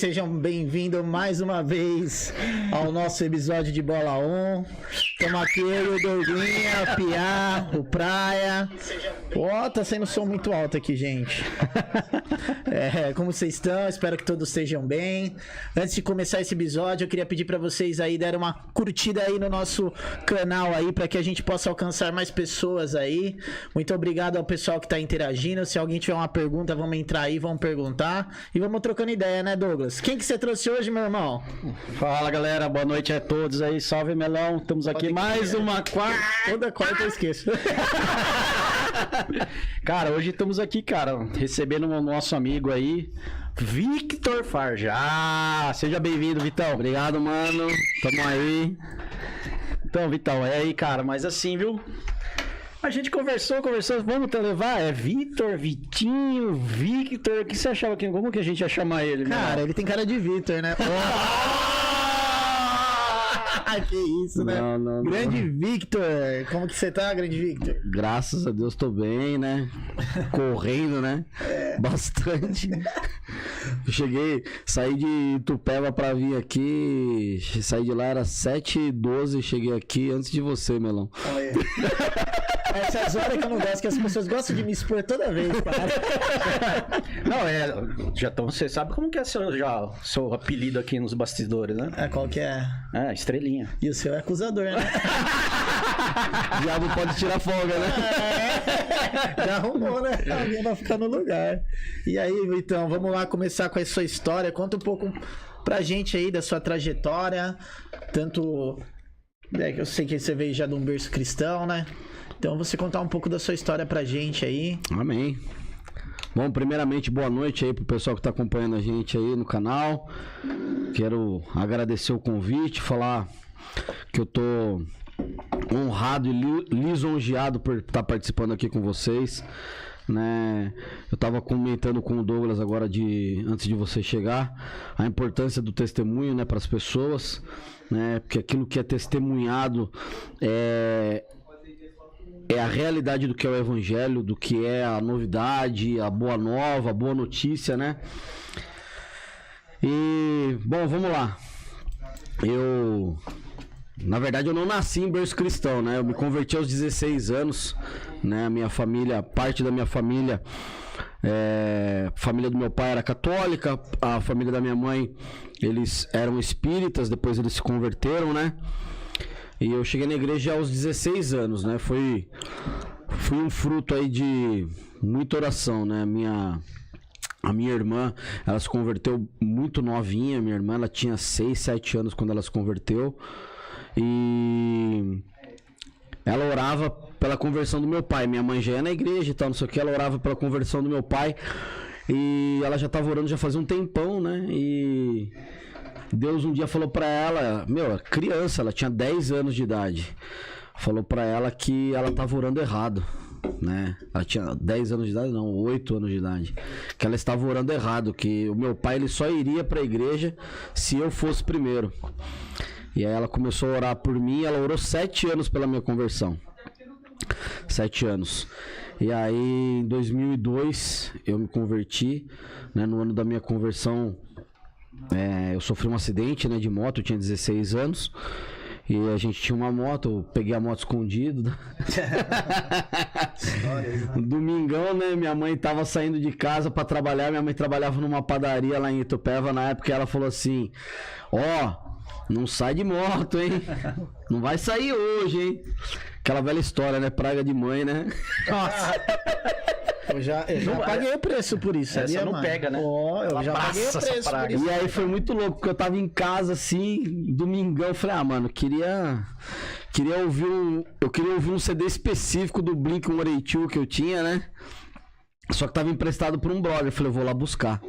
sejam bem-vindos mais uma vez ao nosso episódio de Bola 1. Estamos aqui, eu, o Douglinha, a Piá, o Praia. Ó, tá sendo som muito alto aqui, gente. Como vocês estão? Espero que todos estejam bem. Antes de começar esse episódio, eu queria pedir pra vocês aí darem uma curtida aí no nosso canal aí, pra que a gente possa alcançar mais pessoas aí. Muito obrigado ao pessoal que tá interagindo. Se alguém tiver uma pergunta, vamos entrar aí, vamos perguntar. E vamos trocando ideia, né, Douglas? Quem que você trouxe hoje, meu irmão? Fala, galera. Boa noite a todos aí. Salve, Melão. Estamos aqui mais uma quarta. Toda quarta eu esqueço. Cara, hoje estamos aqui, cara, recebendo o nosso amigo aí, Victor Farja. Seja bem-vindo, Vitão. Obrigado, mano. Tamo aí. Então, Vitão, é aí, cara. Mas assim, viu? A gente conversou, vamos te levar? É Vitor, Vitinho, Victor. O que você achava que... Como que a gente ia chamar ele, né? Cara, ele tem cara de Victor, né? Que isso, né? Não. Grande Victor. Como que você tá, grande Victor? Graças a Deus tô bem, né? Correndo, né? Bastante. Saí de Itupeva pra vir aqui. Saí de lá, era 7h12, cheguei aqui antes de você, Melão. Olha. Essas horas que eu não gosto, que as pessoas gostam de me expor toda vez, cara. Não, você sabe como que é seu apelido aqui nos bastidores, né? Qual que é? Estrelinha. E o seu é acusador, né? Já não pode tirar folga, né? Já arrumou, né? Alguém vai ficar no lugar. E aí, Vitão, vamos lá começar com a sua história. Conta um pouco pra gente aí da sua trajetória. Tanto... eu sei que você veio já de um berço cristão, né? Então, você contar um pouco da sua história pra gente aí. Amém. Bom, primeiramente, boa noite aí pro pessoal que tá acompanhando a gente aí no canal. Quero agradecer o convite, falar que eu tô honrado e lisonjeado por estar participando aqui com vocês, né? Eu tava comentando com o Douglas agora antes de você chegar, a importância do testemunho, né, para as pessoas, né? Porque aquilo que é testemunhado é a realidade do que é o evangelho, do que é a novidade, a boa nova, a boa notícia, né? E, bom, vamos lá. Na verdade, eu não nasci em berço cristão, né? Eu me converti aos 16 anos, né? A minha família, parte da minha família, a família do meu pai era católica, a família da minha mãe, eles eram espíritas, depois eles se converteram, né? E eu cheguei na igreja aos 16 anos, né? Fui um fruto aí de muita oração, né? A minha irmã, ela se converteu muito novinha. Minha irmã, ela tinha 6, 7 anos quando ela se converteu. E ela orava pela conversão do meu pai. Minha mãe já ia na igreja e tal, não sei o que. Ela orava pela conversão do meu pai. E ela já estava orando já fazia um tempão, né? E Deus um dia falou pra ela, criança, ela tinha 10 anos de idade. Falou pra ela que ela tava orando errado, né? Ela tinha 10 anos de idade, não, 8 anos de idade. Que ela estava orando errado, que o meu pai ele só iria pra igreja se eu fosse primeiro. E aí ela começou a orar por mim, ela orou 7 anos pela minha conversão. 7 anos. E aí em 2002 eu me converti, né? No ano da minha conversão, eu sofri um acidente, né, de moto, eu tinha 16 anos. E a gente tinha uma moto, eu peguei a moto escondido. Domingão, né, minha mãe tava saindo de casa pra trabalhar. Minha mãe trabalhava numa padaria lá em Itupeva. Na época ela falou assim: não sai de moto, hein? Não vai sair hoje, hein? Aquela velha história, né, praga de mãe, né? Nossa. Eu já paguei o preço por isso. Essa não pega, né? Eu já paguei o preço por isso. E aí foi muito louco, porque eu tava em casa assim, domingão, eu falei, mano, queria ouvir um CD específico do Blink-182 que eu tinha, né? Só que tava emprestado por um brother. Eu falei, eu vou lá buscar.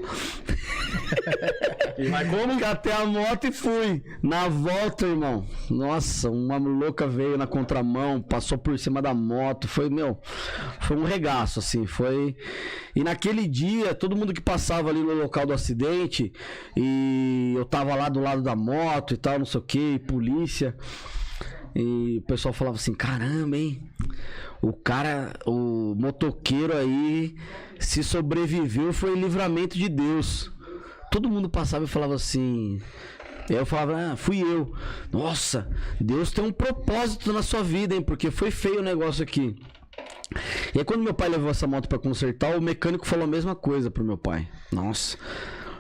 Mas como? Catei a moto e fui. Na volta, irmão, nossa, uma louca veio na contramão, passou por cima da moto. Foi um regaço, assim. E naquele dia, todo mundo que passava ali no local do acidente, e eu tava lá do lado da moto e tal, não sei o que, polícia. E o pessoal falava assim, caramba, hein? O motoqueiro aí, se sobreviveu, foi livramento de Deus. todo mundo passava e falava assim... Aí eu falava, fui eu. Nossa, Deus tem um propósito na sua vida, hein? Porque foi feio o negócio aqui. E aí quando meu pai levou essa moto pra consertar, o mecânico falou a mesma coisa pro meu pai. Nossa.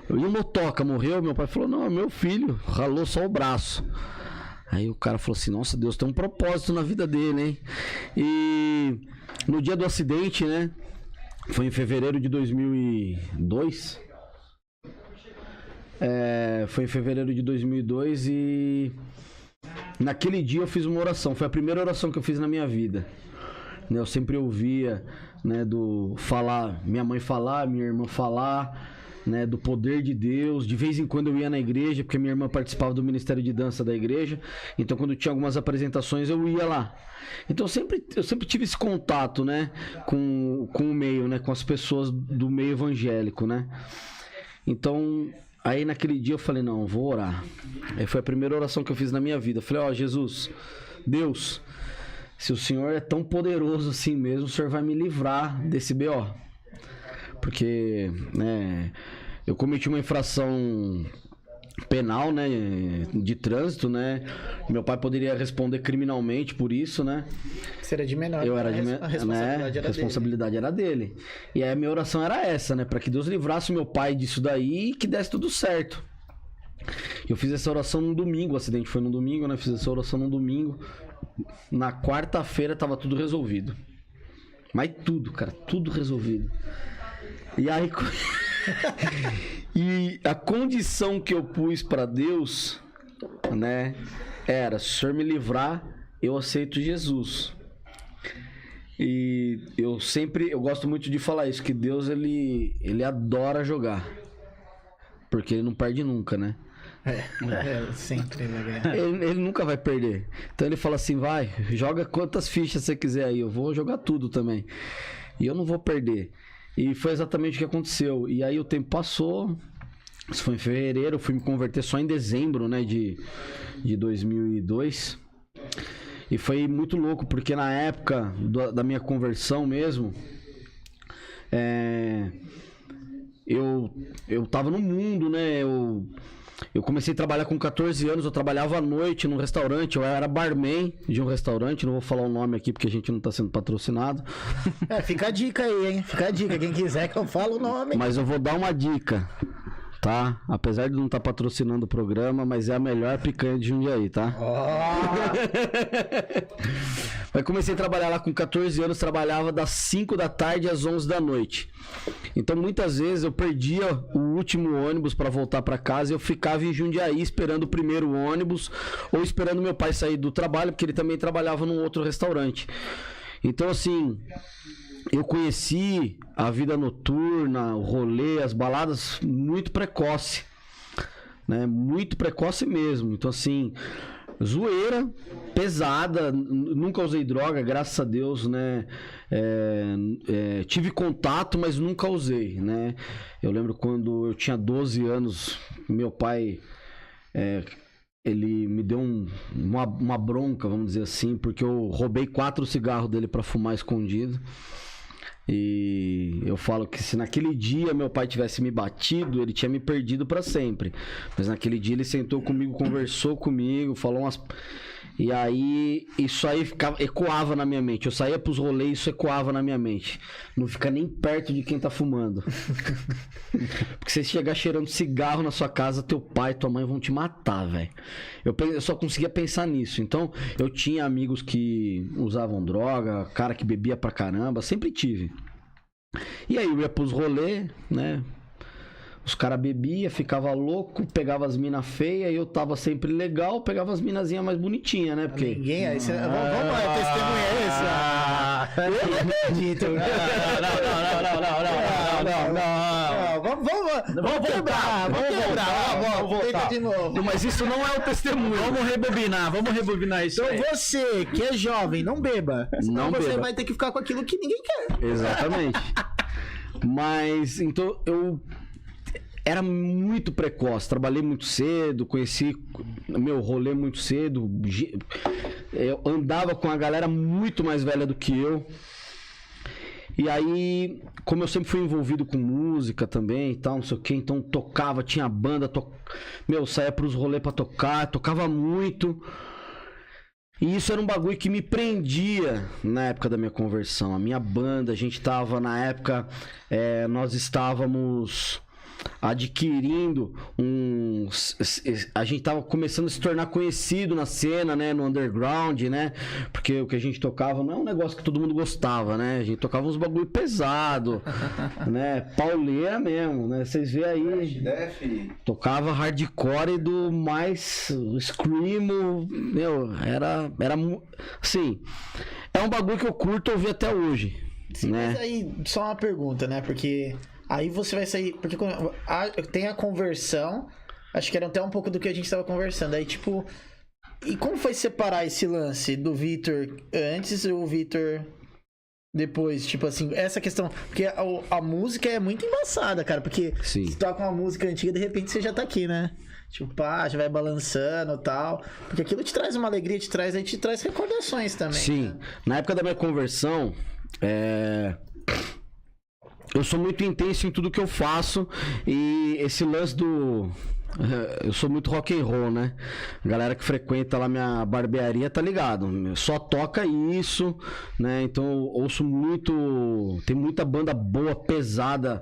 E o motoca morreu? Meu pai falou, não, é meu filho. Ralou só o braço. Aí o cara falou assim, nossa, Deus tem um propósito na vida dele, hein? E no dia do acidente, né? Foi em fevereiro de 2002... foi em fevereiro de 2002 e naquele dia eu fiz uma oração. Foi a primeira oração que eu fiz na minha vida. Eu sempre ouvia, né, minha mãe falar, minha irmã falar, né, do poder de Deus. De vez em quando eu ia na igreja, porque minha irmã participava do Ministério de Dança da igreja. Então quando tinha algumas apresentações eu ia lá. Então eu sempre tive esse contato, né, com o meio, né, com as pessoas do meio evangélico, né. Então... Aí naquele dia eu falei, não, eu vou orar. Aí foi a primeira oração que eu fiz na minha vida. Eu falei, Jesus, Deus, se o Senhor é tão poderoso assim mesmo, o Senhor vai me livrar desse BO. Porque, né, eu cometi uma infração penal, né, de trânsito, né. Meu pai poderia responder criminalmente por isso, né. Você era de menor. Eu era de menor, a responsabilidade, né? A responsabilidade era dele. E aí a minha oração era essa, né, para que Deus livrasse meu pai disso daí e que desse tudo certo. Eu fiz essa oração num domingo, o acidente foi no domingo, né, fiz essa oração num domingo. Na quarta-feira tava tudo resolvido. Mas tudo, cara, tudo resolvido. E aí e a condição que eu pus para Deus, né, era, se o Senhor me livrar, eu aceito Jesus. E eu gosto muito de falar isso, que Deus, ele adora jogar. Porque ele não perde nunca, né? Sempre vai ganhar. Ele nunca vai perder. Então ele fala assim, vai, joga quantas fichas você quiser aí, eu vou jogar tudo também. E eu não vou perder. E foi exatamente o que aconteceu. E aí o tempo passou, isso foi em fevereiro, eu fui me converter só em dezembro, né, de 2002. E foi muito louco, porque na época da minha conversão mesmo, eu tava no mundo, né, eu comecei a trabalhar com 14 anos, eu trabalhava à noite num restaurante, eu era barman de um restaurante, não vou falar o nome aqui porque a gente não tá sendo patrocinado. Fica a dica aí, hein? Fica a dica, quem quiser que eu falo o nome. Mas eu vou dar uma dica, tá? Apesar de não estar patrocinando o programa, mas é a melhor picanha de Jundiaí, tá? Mas comecei a trabalhar lá com 14 anos, trabalhava das 5 da tarde às 11 da noite. Então muitas vezes eu perdia o último ônibus para voltar para casa e eu ficava em Jundiaí esperando o primeiro ônibus ou esperando meu pai sair do trabalho, porque ele também trabalhava num outro restaurante. Então assim, eu conheci a vida noturna, o rolê, as baladas muito precoce, né? Muito precoce mesmo. Então assim, zoeira pesada, nunca usei droga, graças a Deus, né? Tive contato, mas nunca usei, né? Eu lembro quando eu tinha 12 anos, meu pai, ele me deu uma bronca, vamos dizer assim, porque eu roubei 4 cigarros dele para fumar escondido. E eu falo que se naquele dia meu pai tivesse me batido, ele tinha me perdido pra sempre. Mas naquele dia ele sentou comigo, conversou comigo, falou umas... E aí isso aí ecoava na minha mente. Eu saía pros rolês, isso ecoava na minha mente. Não fica nem perto de quem tá fumando. Porque se você chegar cheirando cigarro na sua casa, teu pai e tua mãe vão te matar, velho. Eu só conseguia pensar nisso. Então eu tinha amigos que usavam droga, cara que bebia pra caramba, sempre tive. E aí eu ia pros rolês, né? Os caras bebiam, ficava louco, pegava as minas feias e eu tava sempre legal, pegava as minazinhas mais bonitinhas, né? Porque... Ninguém aí. Vamos lá, testemunha esse. Eu não acredito. Não. Vamos quebrar. Vamos voltar de novo. Mas isso não é o testemunho. Vamos rebobinar isso. Então você que é jovem, não beba. Senão você vai ter que ficar com aquilo que ninguém quer. Exatamente. Mas, então, eu era muito precoce, trabalhei muito cedo, conheci meu rolê muito cedo, eu andava com a galera muito mais velha do que eu. E aí, como eu sempre fui envolvido com música também e tal, não sei o que, então tocava, tinha banda, saía pros rolês pra tocar, tocava muito. E isso era um bagulho que me prendia na época da minha conversão. A minha banda, a gente tava, na época, nós estávamos adquirindo a gente tava começando a se tornar conhecido na cena, né, no underground, né, porque o que a gente tocava não é um negócio que todo mundo gostava, né, a gente tocava uns bagulho pesado, né, pauleira mesmo, né, vocês vê aí, tocava hardcore do mais screamo, era assim, é um bagulho que eu curto ouvir até hoje. Sim, né? Mas aí, só uma pergunta, né, porque aí você vai sair... Porque tem a conversão... Acho que era até um pouco do que a gente estava conversando. Aí, tipo... E como foi separar esse lance do Vitor antes e o Vitor depois? Tipo assim, essa questão... Porque a música é muito embaçada, cara. Porque Sim. Você toca uma música antiga, de repente você já tá aqui, né? Tipo, pá, já vai balançando e tal. Porque aquilo te traz uma alegria, te traz recordações também. Sim. Né? Na época da minha conversão... Eu sou muito intenso em tudo que eu faço e esse lance eu sou muito rock and roll, né? A galera que frequenta lá minha barbearia tá ligado. Só toca isso, né? Então eu ouço muito... Tem muita banda boa, pesada,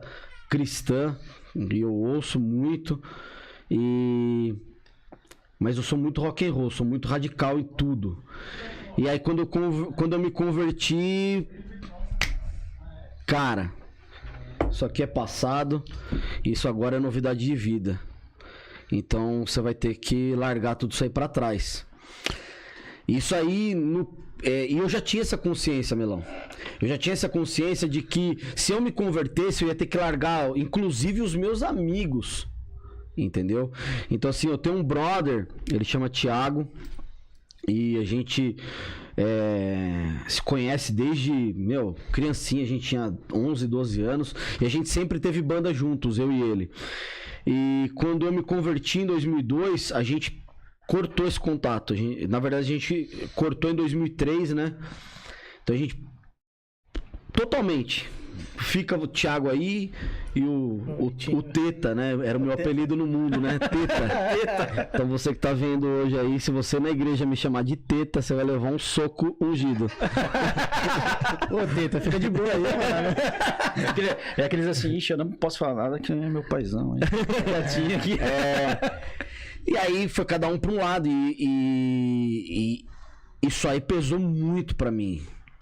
cristã. E eu ouço muito. Mas eu sou muito rock and roll, sou muito radical em tudo. E aí quando eu me converti... Cara... Isso aqui é passado, isso agora é novidade de vida. Então você vai ter que largar tudo isso aí pra trás. Isso aí, e eu já tinha essa consciência, Melão. Eu já tinha essa consciência de que se eu me convertesse, eu ia ter que largar, inclusive os meus amigos. Entendeu? Então assim, eu tenho um brother, ele chama Thiago. E a gente se conhece desde, criancinha, a gente tinha 11, 12 anos. E a gente sempre teve banda juntos, eu e ele. E quando eu me converti em 2002, a gente cortou esse contato. Na verdade, a gente cortou em 2003, né? Então a gente... Totalmente... Fica o Thiago aí e o Teta, né? Era o meu apelido no mundo, né? Teta. Então você que tá vendo hoje aí, se você na igreja me chamar de Teta, você vai levar um soco ungido. Ô, Teta, fica de boa aí, mano. É aqueles assim, ixi, eu não posso falar nada que é meu paizão. Aqui. E aí foi cada um pra um lado e isso aí pesou muito pra mim.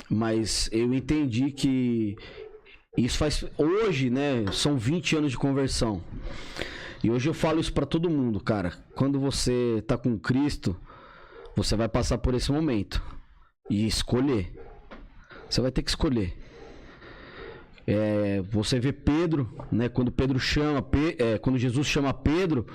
Mas eu entendi que isso faz... Hoje, né, são 20 anos de conversão. E hoje eu falo isso pra todo mundo, cara. Quando você tá com Cristo, você vai passar por esse momento. E escolher. Você vai ter que escolher. Você vê Pedro, né, quando Pedro chama... quando Jesus chama Pedro...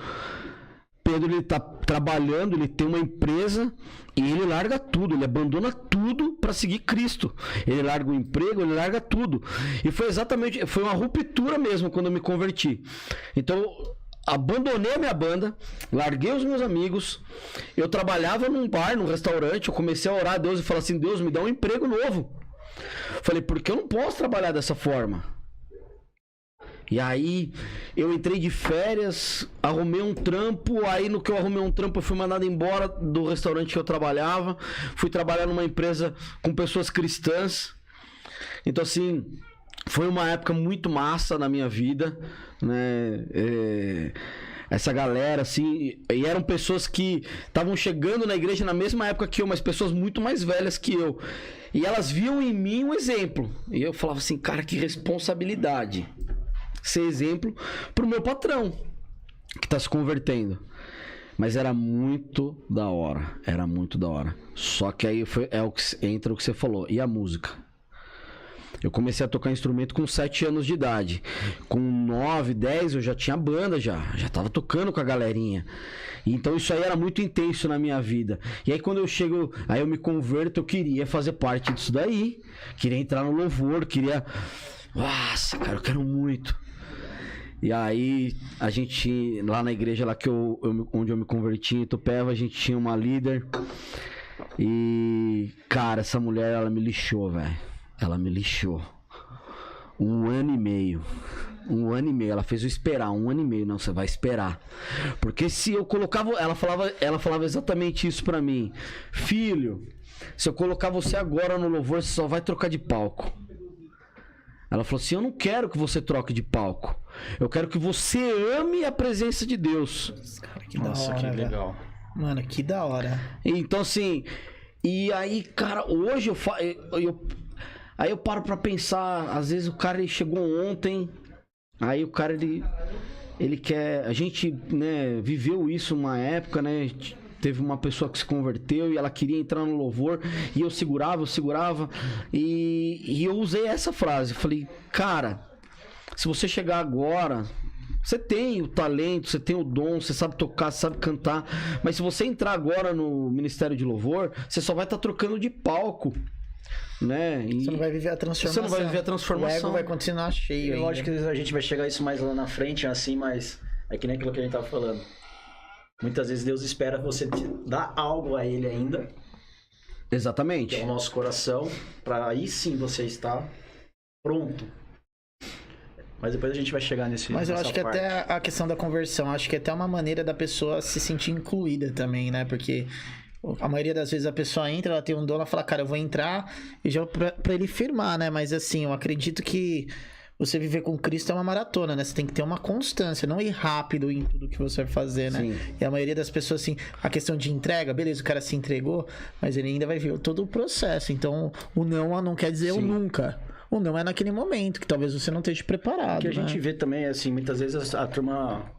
Pedro, ele tá trabalhando, ele tem uma empresa e ele larga tudo, ele abandona tudo para seguir Cristo. Ele larga o emprego, ele larga tudo. E foi uma ruptura mesmo quando eu me converti. Então, abandonei a minha banda, larguei os meus amigos. Eu trabalhava num bar, num restaurante, eu comecei a orar a Deus e falar assim: Deus, me dá um emprego novo. Falei, porque eu não posso trabalhar dessa forma. E aí eu entrei de férias, arrumei um trampo, aí no que eu arrumei um trampo eu fui mandado embora do restaurante que eu trabalhava, fui trabalhar numa empresa com pessoas cristãs. Então assim, foi uma época muito massa na minha vida, né? Essa galera assim, e eram pessoas que estavam chegando na igreja na mesma época que eu, mas pessoas muito mais velhas que eu. E elas viam em mim um exemplo. E eu falava assim, cara, que responsabilidade ser exemplo pro meu patrão que tá se convertendo. Mas era muito da hora. Era muito da hora. Só que aí entra o que você falou. E a música? Eu comecei a tocar instrumento com 7 anos de idade. Com 9, 10 eu já tinha banda, já tava tocando com a galerinha. Então isso aí era muito intenso na minha vida. E aí quando eu me converto, eu queria fazer parte disso daí. Queria entrar no louvor, Nossa, cara, eu quero muito. E aí, a gente, lá na igreja lá onde eu me converti, em Itupeva, a gente tinha uma líder. E, cara, essa mulher, ela me lixou, velho. Ela me lixou. Um ano e meio. Um ano e meio. Ela fez eu esperar 1 ano e meio. Não, você vai esperar. Porque se eu colocava... Ela falava exatamente isso pra mim. Filho, se eu colocar você agora no louvor, você só vai trocar de palco. Ela falou assim, eu não quero que você troque de palco. Eu quero que você ame a presença de Deus. Cara, que Nossa, da hora, que legal. velho. Mano, que da hora. Então, assim... E aí, cara, hoje aí eu paro pra pensar... Às vezes o cara ele chegou ontem... Aí o cara, ele quer... A gente, né, viveu isso uma época, né? Teve uma pessoa que se converteu e ela queria entrar no louvor e eu segurava e eu usei essa frase. Falei, cara, se você chegar agora, você tem o talento, você tem o dom, você sabe tocar, você sabe cantar, mas se você entrar agora no Ministério de Louvor, você só vai estar trocando de palco, né? E você não vai viver a transformação. Você não vai viver a transformação. O ego vai continuar cheio. Eu ainda. acho que a gente vai chegar a isso mais lá na frente, assim, mas é que nem aquilo que a gente tava falando. Muitas vezes Deus espera você dar algo a Ele ainda, Exatamente. que é o nosso coração, para aí sim você estar pronto. Mas depois a gente vai chegar nesse Mas eu nessa acho que parte. até a questão da conversão, acho que é até uma maneira da pessoa se sentir incluída também, né? Porque a maioria das vezes a pessoa entra, ela tem um dom, ela fala, cara, eu vou entrar e já pra ele firmar, né? Mas assim, eu acredito que você viver com Cristo é uma maratona, né? Você tem que ter uma constância, não ir rápido em tudo que você vai fazer, né? Sim. E a maioria das pessoas, assim, a questão de entrega, beleza, o cara se entregou, mas ele ainda vai ver todo o processo. Então, o não quer dizer o Sim. nunca. O não é naquele momento, que talvez você não esteja preparado. O que a né? gente vê também, assim, muitas vezes a turma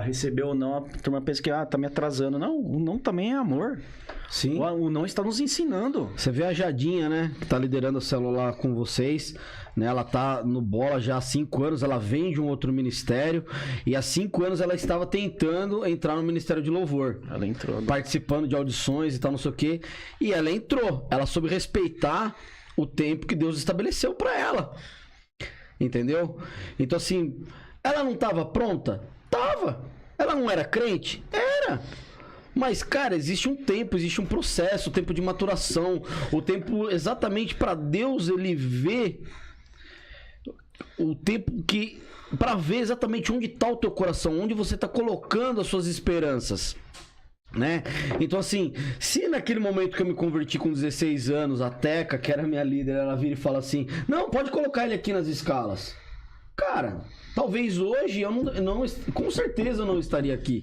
recebeu ou não, a turma pensa que tá me atrasando. Não, o não também é amor. Sim. O não está nos ensinando. Você vê a Jadinha, né? Que tá liderando a célula lá com vocês. Né? Ela tá no Bola já há 5 anos. Ela vem de um outro ministério. E há 5 anos ela estava tentando entrar no Ministério de Louvor. Ela entrou. Participando de audições e tal, não sei o quê. E ela entrou. Ela soube respeitar o tempo que Deus estabeleceu pra ela. Entendeu? Então, assim, ela não tava pronta? Tava. Ela não era crente? Era. Mas, cara, existe um tempo, existe um processo, o tempo de maturação, o tempo exatamente para Deus ele ver o tempo que para ver exatamente onde tá o teu coração, onde você tá colocando as suas esperanças, né? Então, assim, se naquele momento que eu me converti com 16 anos, a Teca, que era minha líder, ela vira e fala assim: "Não, pode colocar ele aqui nas escalas". Cara, talvez hoje eu não com certeza eu não estaria aqui.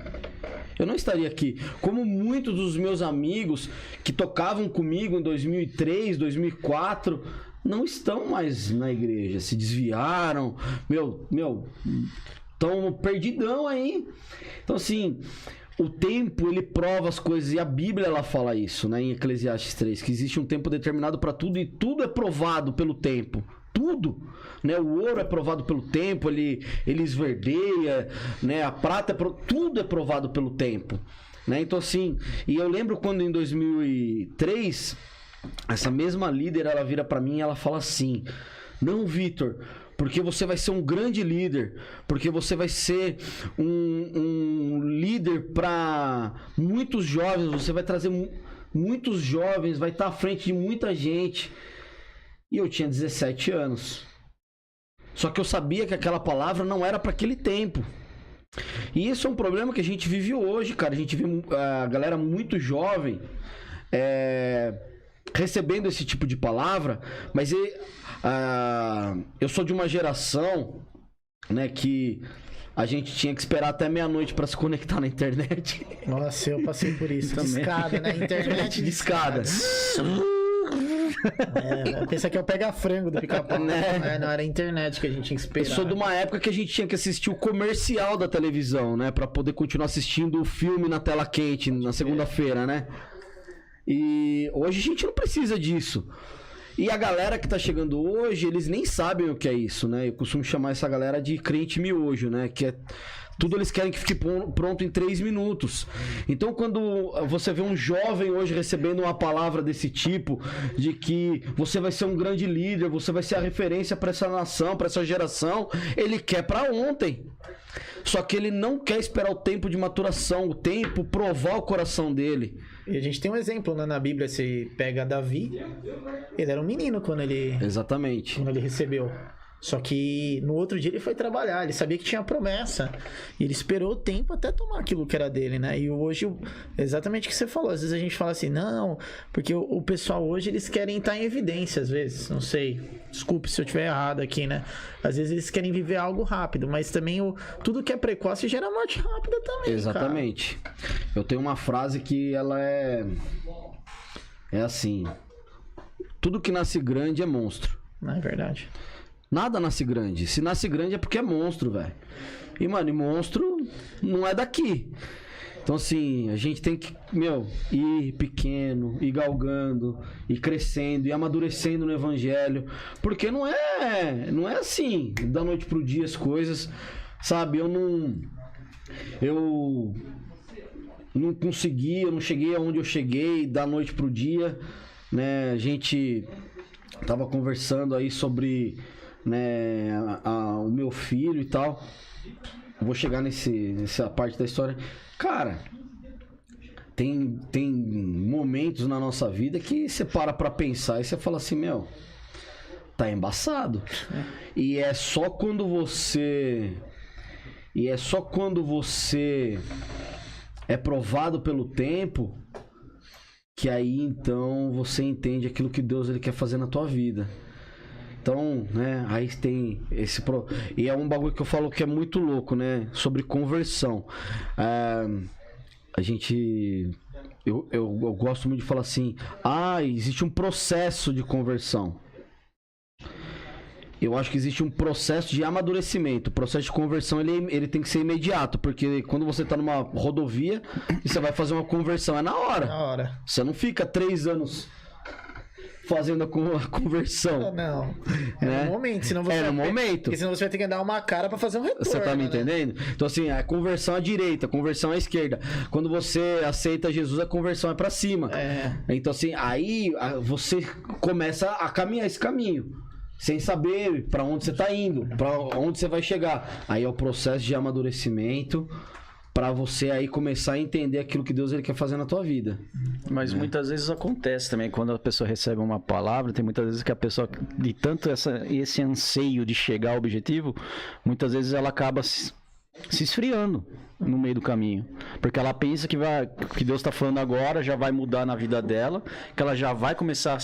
Eu não estaria aqui. Como muitos dos meus amigos que tocavam comigo em 2003, 2004, não estão mais na igreja. Se desviaram. Estão perdidão aí. Então, assim, o tempo, ele prova as coisas. E a Bíblia, ela fala isso, né? Em Eclesiastes 3. Que existe um tempo determinado para tudo. E tudo é provado pelo tempo. Tudo, né? O ouro é provado pelo tempo, ele esverdeia, né? A prata tudo é provado pelo tempo, né? Então, assim, e eu lembro quando em 2003 essa mesma líder, ela vira pra mim e ela fala assim: "Não, Vitor, porque você vai ser um grande líder, porque você vai ser um líder para muitos jovens, você vai trazer muitos jovens, vai estar à frente de muita gente". E eu tinha 17 anos. Só que eu sabia que aquela palavra não era para aquele tempo. E isso é um problema que a gente vive hoje, cara. A gente vê a galera muito jovem recebendo esse tipo de palavra. Mas eu sou de uma geração, né, que a gente tinha que esperar até meia-noite para se conectar na internet. Nossa, eu passei por isso. Também. Discada, né? Internet De escada. Pensa que é o pega-frango do Pica-Pau. Né? Não, era a internet que a gente tinha que Eu esperar. sou de uma época que a gente tinha que assistir o comercial da televisão, né? Pra poder continuar assistindo o filme na tela quente, na segunda-feira, né? E hoje a gente não precisa disso. E a galera que tá chegando hoje, eles nem sabem o que é isso, né? Eu costumo chamar essa galera de crente miojo, né? Que é... Tudo eles querem que fique pronto em 3 minutos. Então, quando você vê um jovem hoje recebendo uma palavra desse tipo, de que você vai ser um grande líder, você vai ser a referência para essa nação, para essa geração, ele quer para ontem. Só que ele não quer esperar o tempo de maturação, o tempo provar o coração dele. E a gente tem um exemplo, né, na Bíblia, você pega Davi, ele era um menino quando ele Exatamente. recebeu. Só que no outro dia ele foi trabalhar, ele sabia que tinha promessa. E ele esperou o tempo até tomar aquilo que era dele, né? E hoje, exatamente o que você falou, às vezes a gente fala assim, não, porque o pessoal hoje eles querem estar em evidência, às vezes, não sei. Desculpe se eu estiver errado aqui, né? Às vezes eles querem viver algo rápido, mas também tudo que é precoce gera morte rápida também. Exatamente. Cara. Eu tenho uma frase que ela é assim: tudo que nasce grande é monstro. Não é verdade. Nada nasce grande. Se nasce grande é porque é monstro, velho. E, mano, monstro não é daqui. Então, assim, a gente tem que, ir pequeno, ir galgando, ir crescendo, ir amadurecendo no evangelho. Porque não é assim, da noite pro dia as coisas, sabe? Eu não consegui, eu não cheguei aonde eu cheguei da noite pro dia, né? A gente tava conversando aí sobre, né, o meu filho e tal. Vou chegar nessa parte da história. Cara, tem momentos na nossa vida que você para pra pensar e você fala assim, tá embaçado. E é só quando você é provado pelo tempo que aí então você entende aquilo que Deus ele quer fazer na tua vida. Então, né, aí tem esse... E é um bagulho que eu falo que é muito louco, né? Sobre conversão. A gente... Eu gosto muito de falar assim, existe um processo de conversão. Eu acho que existe um processo de amadurecimento. O processo de conversão, ele tem que ser imediato. Porque quando você tá numa rodovia e você vai fazer uma conversão, é na hora. Na hora. Você não fica 3 anos... fazendo a conversão. Não. No momento. Senão você no momento. Porque senão você vai ter que dar uma cara pra fazer um retorno. Você tá me entendendo? Então, assim, a conversão à direita, a conversão à esquerda. Quando você aceita Jesus, a conversão é pra cima. Então, assim, aí você começa a caminhar esse caminho. Sem saber pra onde você tá indo, pra onde você vai chegar. Aí é o processo de amadurecimento pra você aí começar a entender aquilo que Deus ele quer fazer na tua vida. Mas muitas vezes acontece também, quando a pessoa recebe uma palavra, tem muitas vezes que a pessoa, de tanto esse anseio de chegar ao objetivo, muitas vezes ela acaba se esfriando no meio do caminho. Porque ela pensa que Deus está falando agora, já vai mudar na vida dela, que ela já vai começar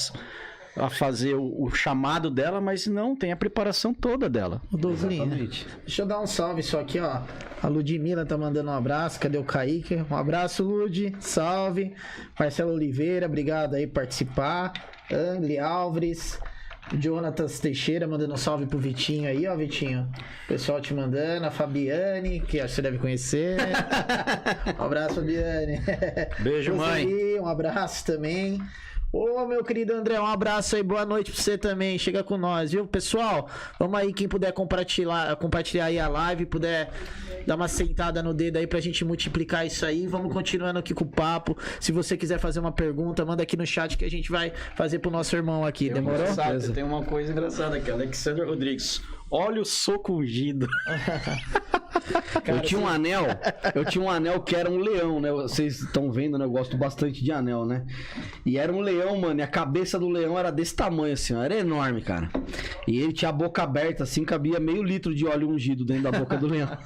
a fazer o chamado dela, mas não, tem a preparação toda dela. Exatamente. Deixa eu dar um salve só aqui, ó. A Ludmila tá mandando um abraço. Cadê o Kaique? Um abraço, Lud. Salve. Marcelo Oliveira, obrigado aí por participar. Angli Álvares. Jonatas Teixeira mandando um salve pro Vitinho aí, ó, Vitinho. O pessoal te mandando. A Fabiane, que acho que você deve conhecer. Um abraço, Fabiane. Beijo, mãe. Um abraço também. Ô, meu querido André, um abraço aí, boa noite pra você também, chega com nós, viu? Pessoal, vamos aí, quem puder compartilhar aí a live, puder dar uma sentada no dedo aí pra gente multiplicar isso aí, vamos continuando aqui com o papo. Se você quiser fazer uma pergunta, manda aqui no chat que a gente vai fazer pro nosso irmão aqui, demorou? Tem uma coisa engraçada aqui, Alexander Rodrigues. Olha o soco ungido. Cara, eu tinha um anel que era um leão, né? Vocês estão vendo, né? Eu gosto bastante de anel, né? E era um leão, mano, e a cabeça do leão era desse tamanho, assim, ó, era enorme, cara. E ele tinha a boca aberta, assim, cabia meio litro de óleo ungido dentro da boca do leão.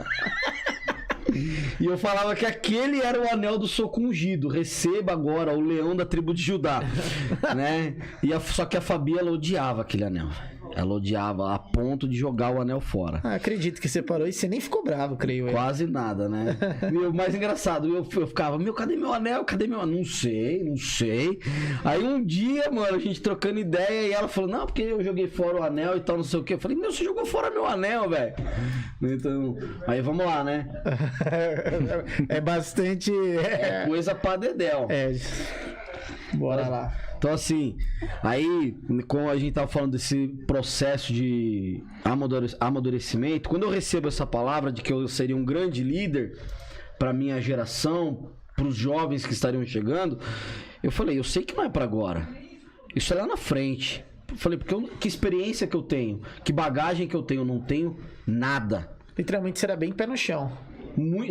E eu falava que aquele era o anel do soco ungido. Receba agora o leão da tribo de Judá, né? Só que a Fabi, ela odiava aquele anel. Ela odiava a ponto de jogar o anel fora. Acredito que você parou e você nem ficou bravo, creio eu. Quase nada, né? E o mais engraçado, eu ficava, cadê meu anel? Cadê meu anel? Não sei. Aí um dia, mano, a gente trocando ideia e ela falou, não, porque eu joguei fora o anel e tal, não sei o que. Eu falei, você jogou fora meu anel, velho. Então, aí vamos lá, né? É bastante... É coisa pra dedéu. Bora lá. Então, assim, aí, como a gente tava falando desse processo de amadurecimento, quando eu recebo essa palavra de que eu seria um grande líder para minha geração, para os jovens que estariam chegando, eu falei, eu sei que não é para agora. Isso é lá na frente. Eu falei, porque que experiência que eu tenho, que bagagem que eu tenho, eu não tenho nada. Literalmente, você era bem pé no chão.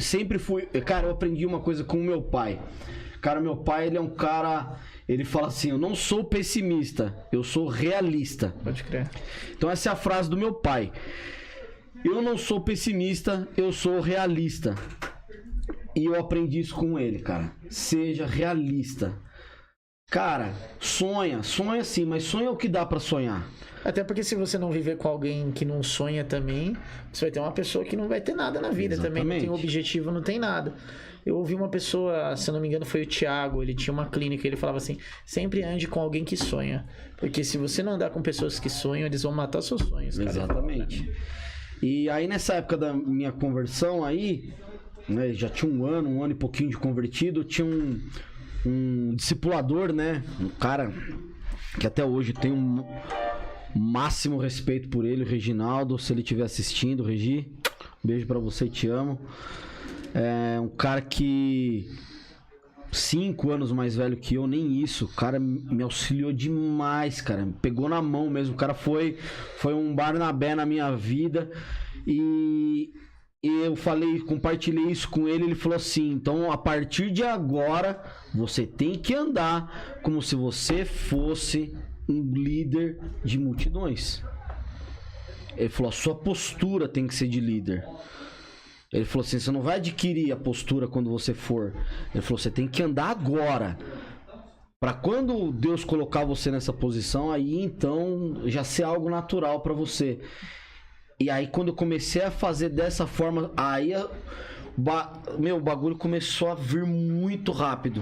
Sempre fui... Cara, eu aprendi uma coisa com o meu pai. Cara, meu pai, ele é um cara... Ele fala assim, eu não sou pessimista, eu sou realista. Pode crer. Então essa é a frase do meu pai. Eu não sou pessimista, eu sou realista. E eu aprendi isso com ele, cara. Seja realista. Cara, sonha sim, mas sonha o que dá pra sonhar. Até porque se você não viver com alguém que não sonha também, você vai ter uma pessoa que não vai ter nada na vida. Exatamente. Também. Não tem objetivo, não tem nada. Eu ouvi uma pessoa, se eu não me engano foi o Thiago, ele tinha uma clínica, ele falava assim, sempre ande com alguém que sonha. Porque se você não andar com pessoas que sonham, eles vão matar seus sonhos, cara. Exatamente. E aí nessa época da minha conversão aí, né, já tinha um ano e pouquinho de convertido, tinha um discipulador, né, um cara que até hoje tem um máximo respeito por ele, o Reginaldo, se ele estiver assistindo, Regi, beijo pra você, te amo. É um cara que 5 anos mais velho que eu, nem isso. O cara me auxiliou demais, cara. Me pegou na mão mesmo. O cara foi um Barnabé na minha vida. E eu compartilhei isso com ele. Ele falou assim: então a partir de agora você tem que andar como se você fosse um líder de multidões. Ele falou: a sua postura tem que ser de líder. Ele falou assim, você não vai adquirir a postura quando você for. Ele falou, você tem que andar agora. Para quando Deus colocar você nessa posição, aí então já ser algo natural para você. E aí quando eu comecei a fazer dessa forma, aí o bagulho começou a vir muito rápido.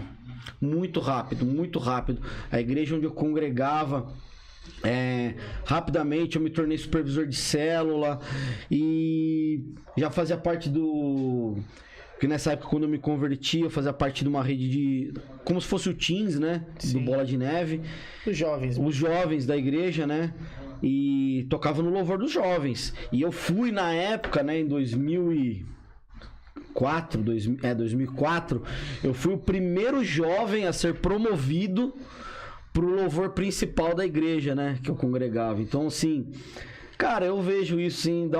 Muito rápido, muito rápido. A igreja onde eu congregava... rapidamente eu me tornei supervisor de célula e já fazia parte porque nessa época quando eu me converti eu fazia parte de uma rede de como se fosse o Teens, né? Sim. Do Bola de Neve, Os jovens da igreja, né? E tocava no louvor dos jovens e eu fui na época, né, em 2004 eu fui o primeiro jovem a ser promovido pro louvor principal da igreja, né? Que eu congregava. Então, assim, cara, eu vejo isso, assim,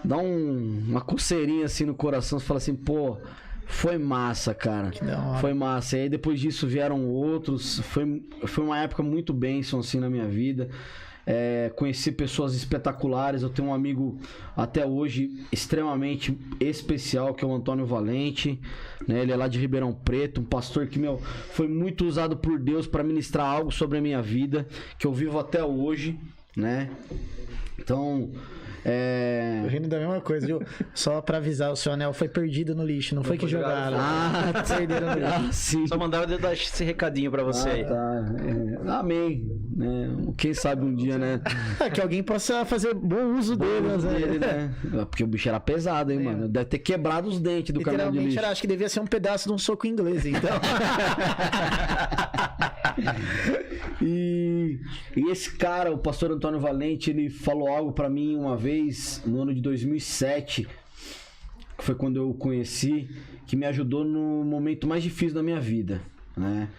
dá uma coceirinha, assim, no coração. Você fala assim, pô, foi massa, cara. Que da hora. Foi massa. E aí, depois disso, vieram outros. Foi uma época muito bênção, assim, na minha vida. Conheci pessoas espetaculares. Eu tenho um amigo até hoje extremamente especial, que é o Antônio Valente, né? Ele é lá de Ribeirão Preto, um pastor que, foi muito usado por Deus para ministrar algo sobre a minha vida, que eu vivo até hoje, né? Então... Tô rindo da mesma coisa, viu? Só pra avisar, o seu anel foi perdido no lixo, não foi que jogaram. Perderam no lixo. Sim. Só mandava eu dar esse recadinho pra você aí. Tá. Amém. Quem sabe um dia, né? Que alguém possa fazer bom uso dele, né? Porque o bicho era pesado, hein, mano? Deve ter quebrado os dentes do caminhão de lixo. Acho que devia ser um pedaço de um soco inglês, então. E esse cara, o pastor Antônio Valente, ele falou algo pra mim uma vez, no ano de 2007, que foi quando eu o conheci, que me ajudou no momento mais difícil da minha vida, né?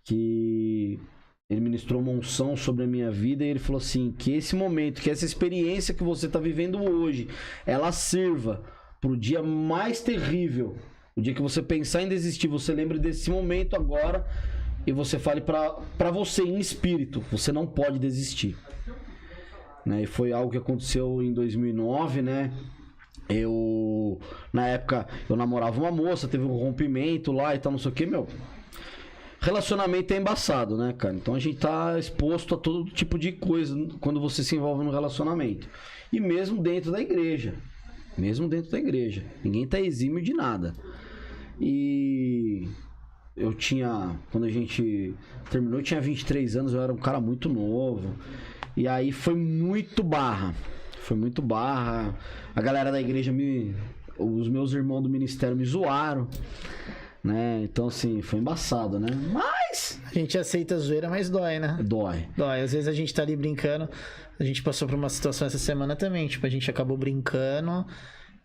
Que ele ministrou uma unção sobre a minha vida e ele falou assim, que esse momento, que essa experiência que você tá vivendo hoje, ela sirva pro dia mais terrível, o dia que você pensar em desistir, você lembre desse momento agora e você fale pra você em espírito, você não pode desistir, né? E foi algo que aconteceu em 2009, né? Na época, eu namorava uma moça, teve um rompimento lá e tal, não sei o que, relacionamento é embaçado, né, cara? Então a gente tá exposto a todo tipo de coisa quando você se envolve no relacionamento. E mesmo dentro da igreja. Ninguém tá exímio de nada. E quando a gente terminou, eu tinha 23 anos, eu era um cara muito novo. E aí foi muito barra. A galera da igreja os meus irmãos do ministério me zoaram, né? Então, assim, foi embaçado, né? Mas a gente aceita a zoeira, mas dói, né? Dói. Às vezes a gente tá ali brincando. A gente passou por uma situação essa semana também. Tipo, a gente acabou brincando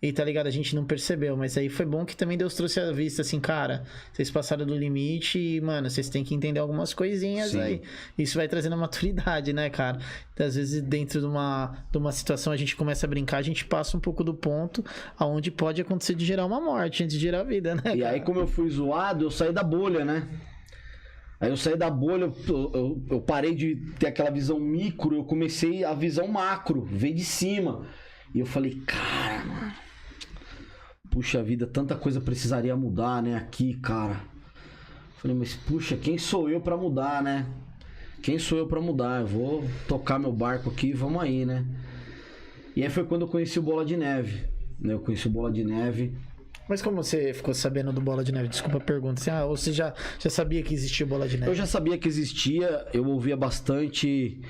e tá ligado, a gente não percebeu, mas aí foi bom que também Deus trouxe a vista, assim, cara, vocês passaram do limite e, mano, vocês têm que entender algumas coisinhas. Sim. Aí. Isso vai trazendo a maturidade, né, cara? Então, às vezes, dentro de uma situação, a gente começa a brincar, a gente passa um pouco do ponto aonde pode acontecer de gerar uma morte antes de gerar a vida, né, E cara? aí, como eu fui zoado, eu saí da bolha, né? Aí eu saí da bolha, eu parei de ter aquela visão micro, eu comecei a visão macro, ver de cima. E eu falei, cara, mano, puxa vida, tanta coisa precisaria mudar, né, aqui, cara. Falei, mas puxa, quem sou eu pra mudar, né? Quem sou eu pra mudar? Eu vou tocar meu barco aqui e vamos aí, né? E aí foi quando eu conheci o Bola de Neve, né? Eu conheci o Bola de Neve. Mas como você ficou sabendo do Bola de Neve? Desculpa a pergunta. Assim, ou você já sabia que existia o Bola de Neve? Eu já sabia que existia, eu ouvia bastante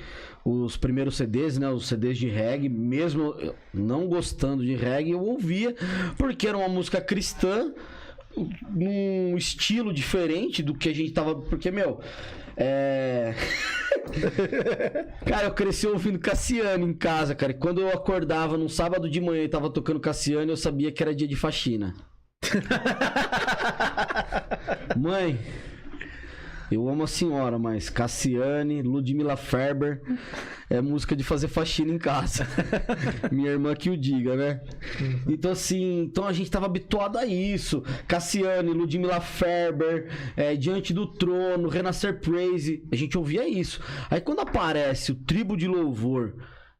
os primeiros CDs, né? Os CDs de reggae, mesmo não gostando de reggae, eu ouvia, porque era uma música cristã, num estilo diferente do que a gente tava... Porque, meu... Cara, eu cresci ouvindo Cassiano em casa, cara. E quando eu acordava num sábado de manhã e tava tocando Cassiano, eu sabia que era dia de faxina. Mãe, eu amo a senhora, mas Cassiane, Ludmilla Ferber é música de fazer faxina em casa. Minha irmã que o diga, né? Então assim, a gente tava habituado a isso. Cassiane, Ludmilla Ferber, Diante do Trono, Renascer Praise, a gente ouvia isso. Aí quando aparece o Tribo de Louvor,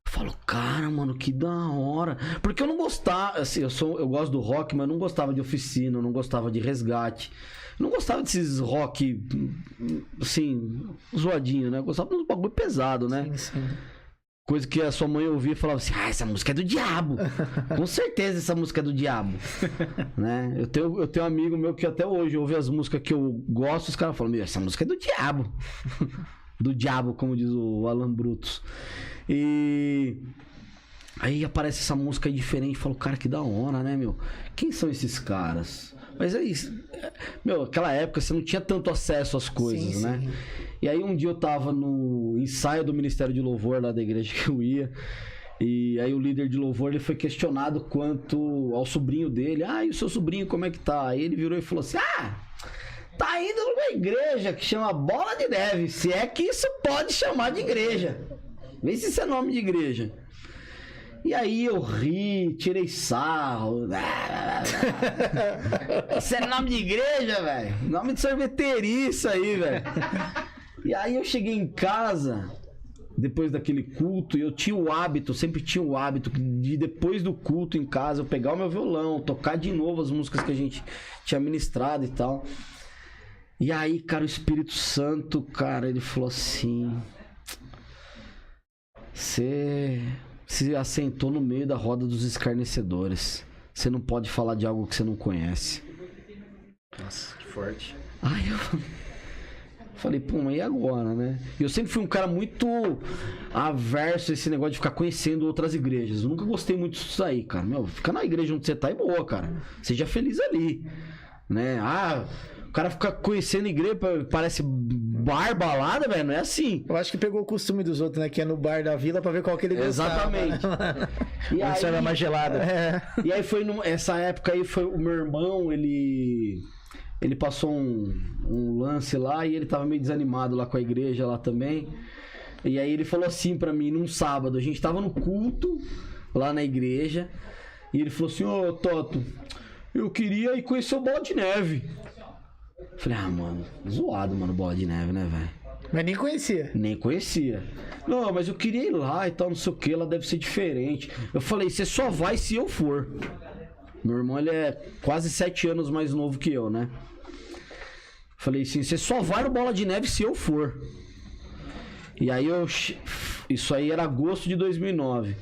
eu falo, cara, mano, que da hora. Porque eu não gostava, assim, eu gosto do rock, mas eu não gostava de Oficina, eu não gostava de Resgate. Eu não gostava desses rock, assim, zoadinho, né? Eu gostava de um bagulho pesado, né? Sim, sim. Coisa que a sua mãe ouvia e falava assim, essa música é do diabo. Com certeza essa música é do diabo. Né? Eu tenho um amigo meu que até hoje ouve as músicas que eu gosto, os caras falam, meu, essa música é do diabo. Do diabo, como diz o Alan Brutus. E aí aparece essa música aí diferente, eu falo, cara, que da hora, né, meu? Quem são esses caras? Mas é isso. Meu, aquela época você não tinha tanto acesso às coisas, sim, né? Sim. E aí um dia eu tava no ensaio do Ministério de Louvor lá da igreja que eu ia. E aí o líder de louvor, ele foi questionado quanto ao sobrinho dele. E o seu sobrinho, como é que tá? Aí ele virou e falou assim, tá indo numa igreja que chama Bola de Neve. Se é que isso pode chamar de igreja. Vê se isso é nome de igreja. E aí eu ri, tirei sarro. Isso é nome de igreja, velho? Nome de sorveteria isso aí, velho. E aí eu cheguei em casa, depois daquele culto, e eu tinha o hábito, sempre tinha o hábito de depois do culto em casa, eu pegar o meu violão, tocar de novo as músicas que a gente tinha ministrado e tal. E aí, cara, o Espírito Santo, cara, ele falou assim... Você se assentou no meio da roda dos escarnecedores. Você não pode falar de algo que você não conhece. Nossa, que forte. Aí eu falei, pô, mas e agora, né? Eu sempre fui um cara muito averso a esse negócio de ficar conhecendo outras igrejas. Eu nunca gostei muito disso aí, cara. Meu, fica na igreja onde você tá e boa, cara. Seja feliz ali, né? O cara fica conhecendo a igreja, parece bar, balada, velho, não é assim. Eu acho que pegou o costume dos outros, né? Que é no bar da vila pra ver qual que ele gostava. Exatamente. Né? E aí, era mais gelada. E aí foi, essa época aí, foi o meu irmão, ele passou um lance lá e ele tava meio desanimado lá com a igreja lá também. E aí ele falou assim pra mim, num sábado, a gente tava no culto lá na igreja, e ele falou assim, ô Toto, eu queria ir conhecer o Bola de Neve. Falei, mano, zoado, mano, Bola de Neve, né, velho? Mas nem conhecia. Nem conhecia. Não, mas eu queria ir lá e tal, não sei o que, ela deve ser diferente. Eu falei, você só vai se eu for. Meu irmão, ele é quase 7 anos mais novo que eu, né? Falei assim, você só vai no Bola de Neve se eu for. E aí isso aí era agosto de 2009.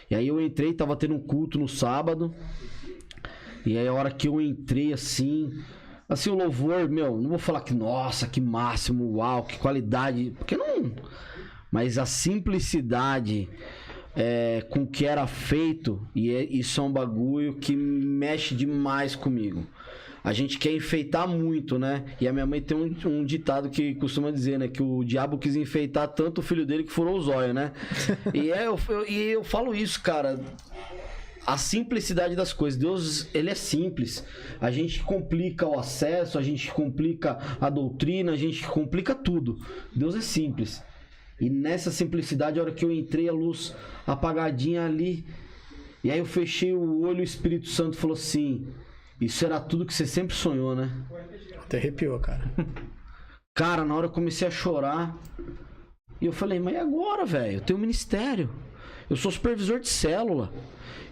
E aí eu entrei, tava tendo um culto no sábado. E aí a hora que eu entrei assim o louvor, meu, não vou falar que nossa, que máximo, uau, que qualidade, porque não, mas a simplicidade com que era feito, e isso é um bagulho que mexe demais comigo. A gente quer enfeitar muito, né? E a minha mãe tem um ditado que costuma dizer, né? Que o diabo quis enfeitar tanto o filho dele que furou os olhos, né? E eu falo isso, cara. a simplicidade das coisas. Deus, ele é simples. A gente complica o acesso, a gente complica a doutrina, a gente complica tudo. Deus é simples. E nessa simplicidade, a hora que eu entrei, a luz apagadinha ali, e aí eu fechei o olho, o Espírito Santo falou assim: isso era tudo que você sempre sonhou, né? Até arrepiou, cara. Cara, na hora eu comecei a chorar. E eu falei, mas e agora, velho? Eu tenho um ministério. Eu sou supervisor de célula.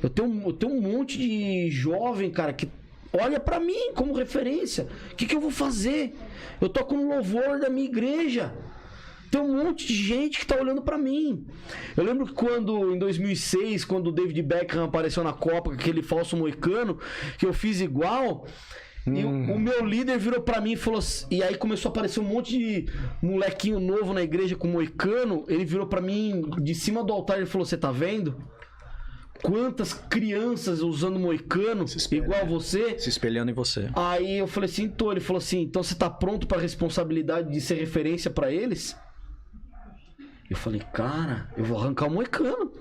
Eu tenho um monte de jovem, cara, que olha pra mim como referência. O que eu vou fazer? Eu toco no louvor da minha igreja. Tem um monte de gente que tá olhando pra mim. Eu lembro que em 2006, quando o David Beckham apareceu na Copa, com aquele falso moicano, que eu fiz igual... E o meu líder virou pra mim e falou assim, e aí começou a aparecer um monte de molequinho novo na igreja com moicano. Ele virou pra mim de cima do altar e falou: você tá vendo? Quantas crianças usando moicano igual você? Se espelhando em você. Aí eu falei assim, ele falou assim, então você tá pronto pra responsabilidade de ser referência pra eles? Eu falei, cara, eu vou arrancar o moicano.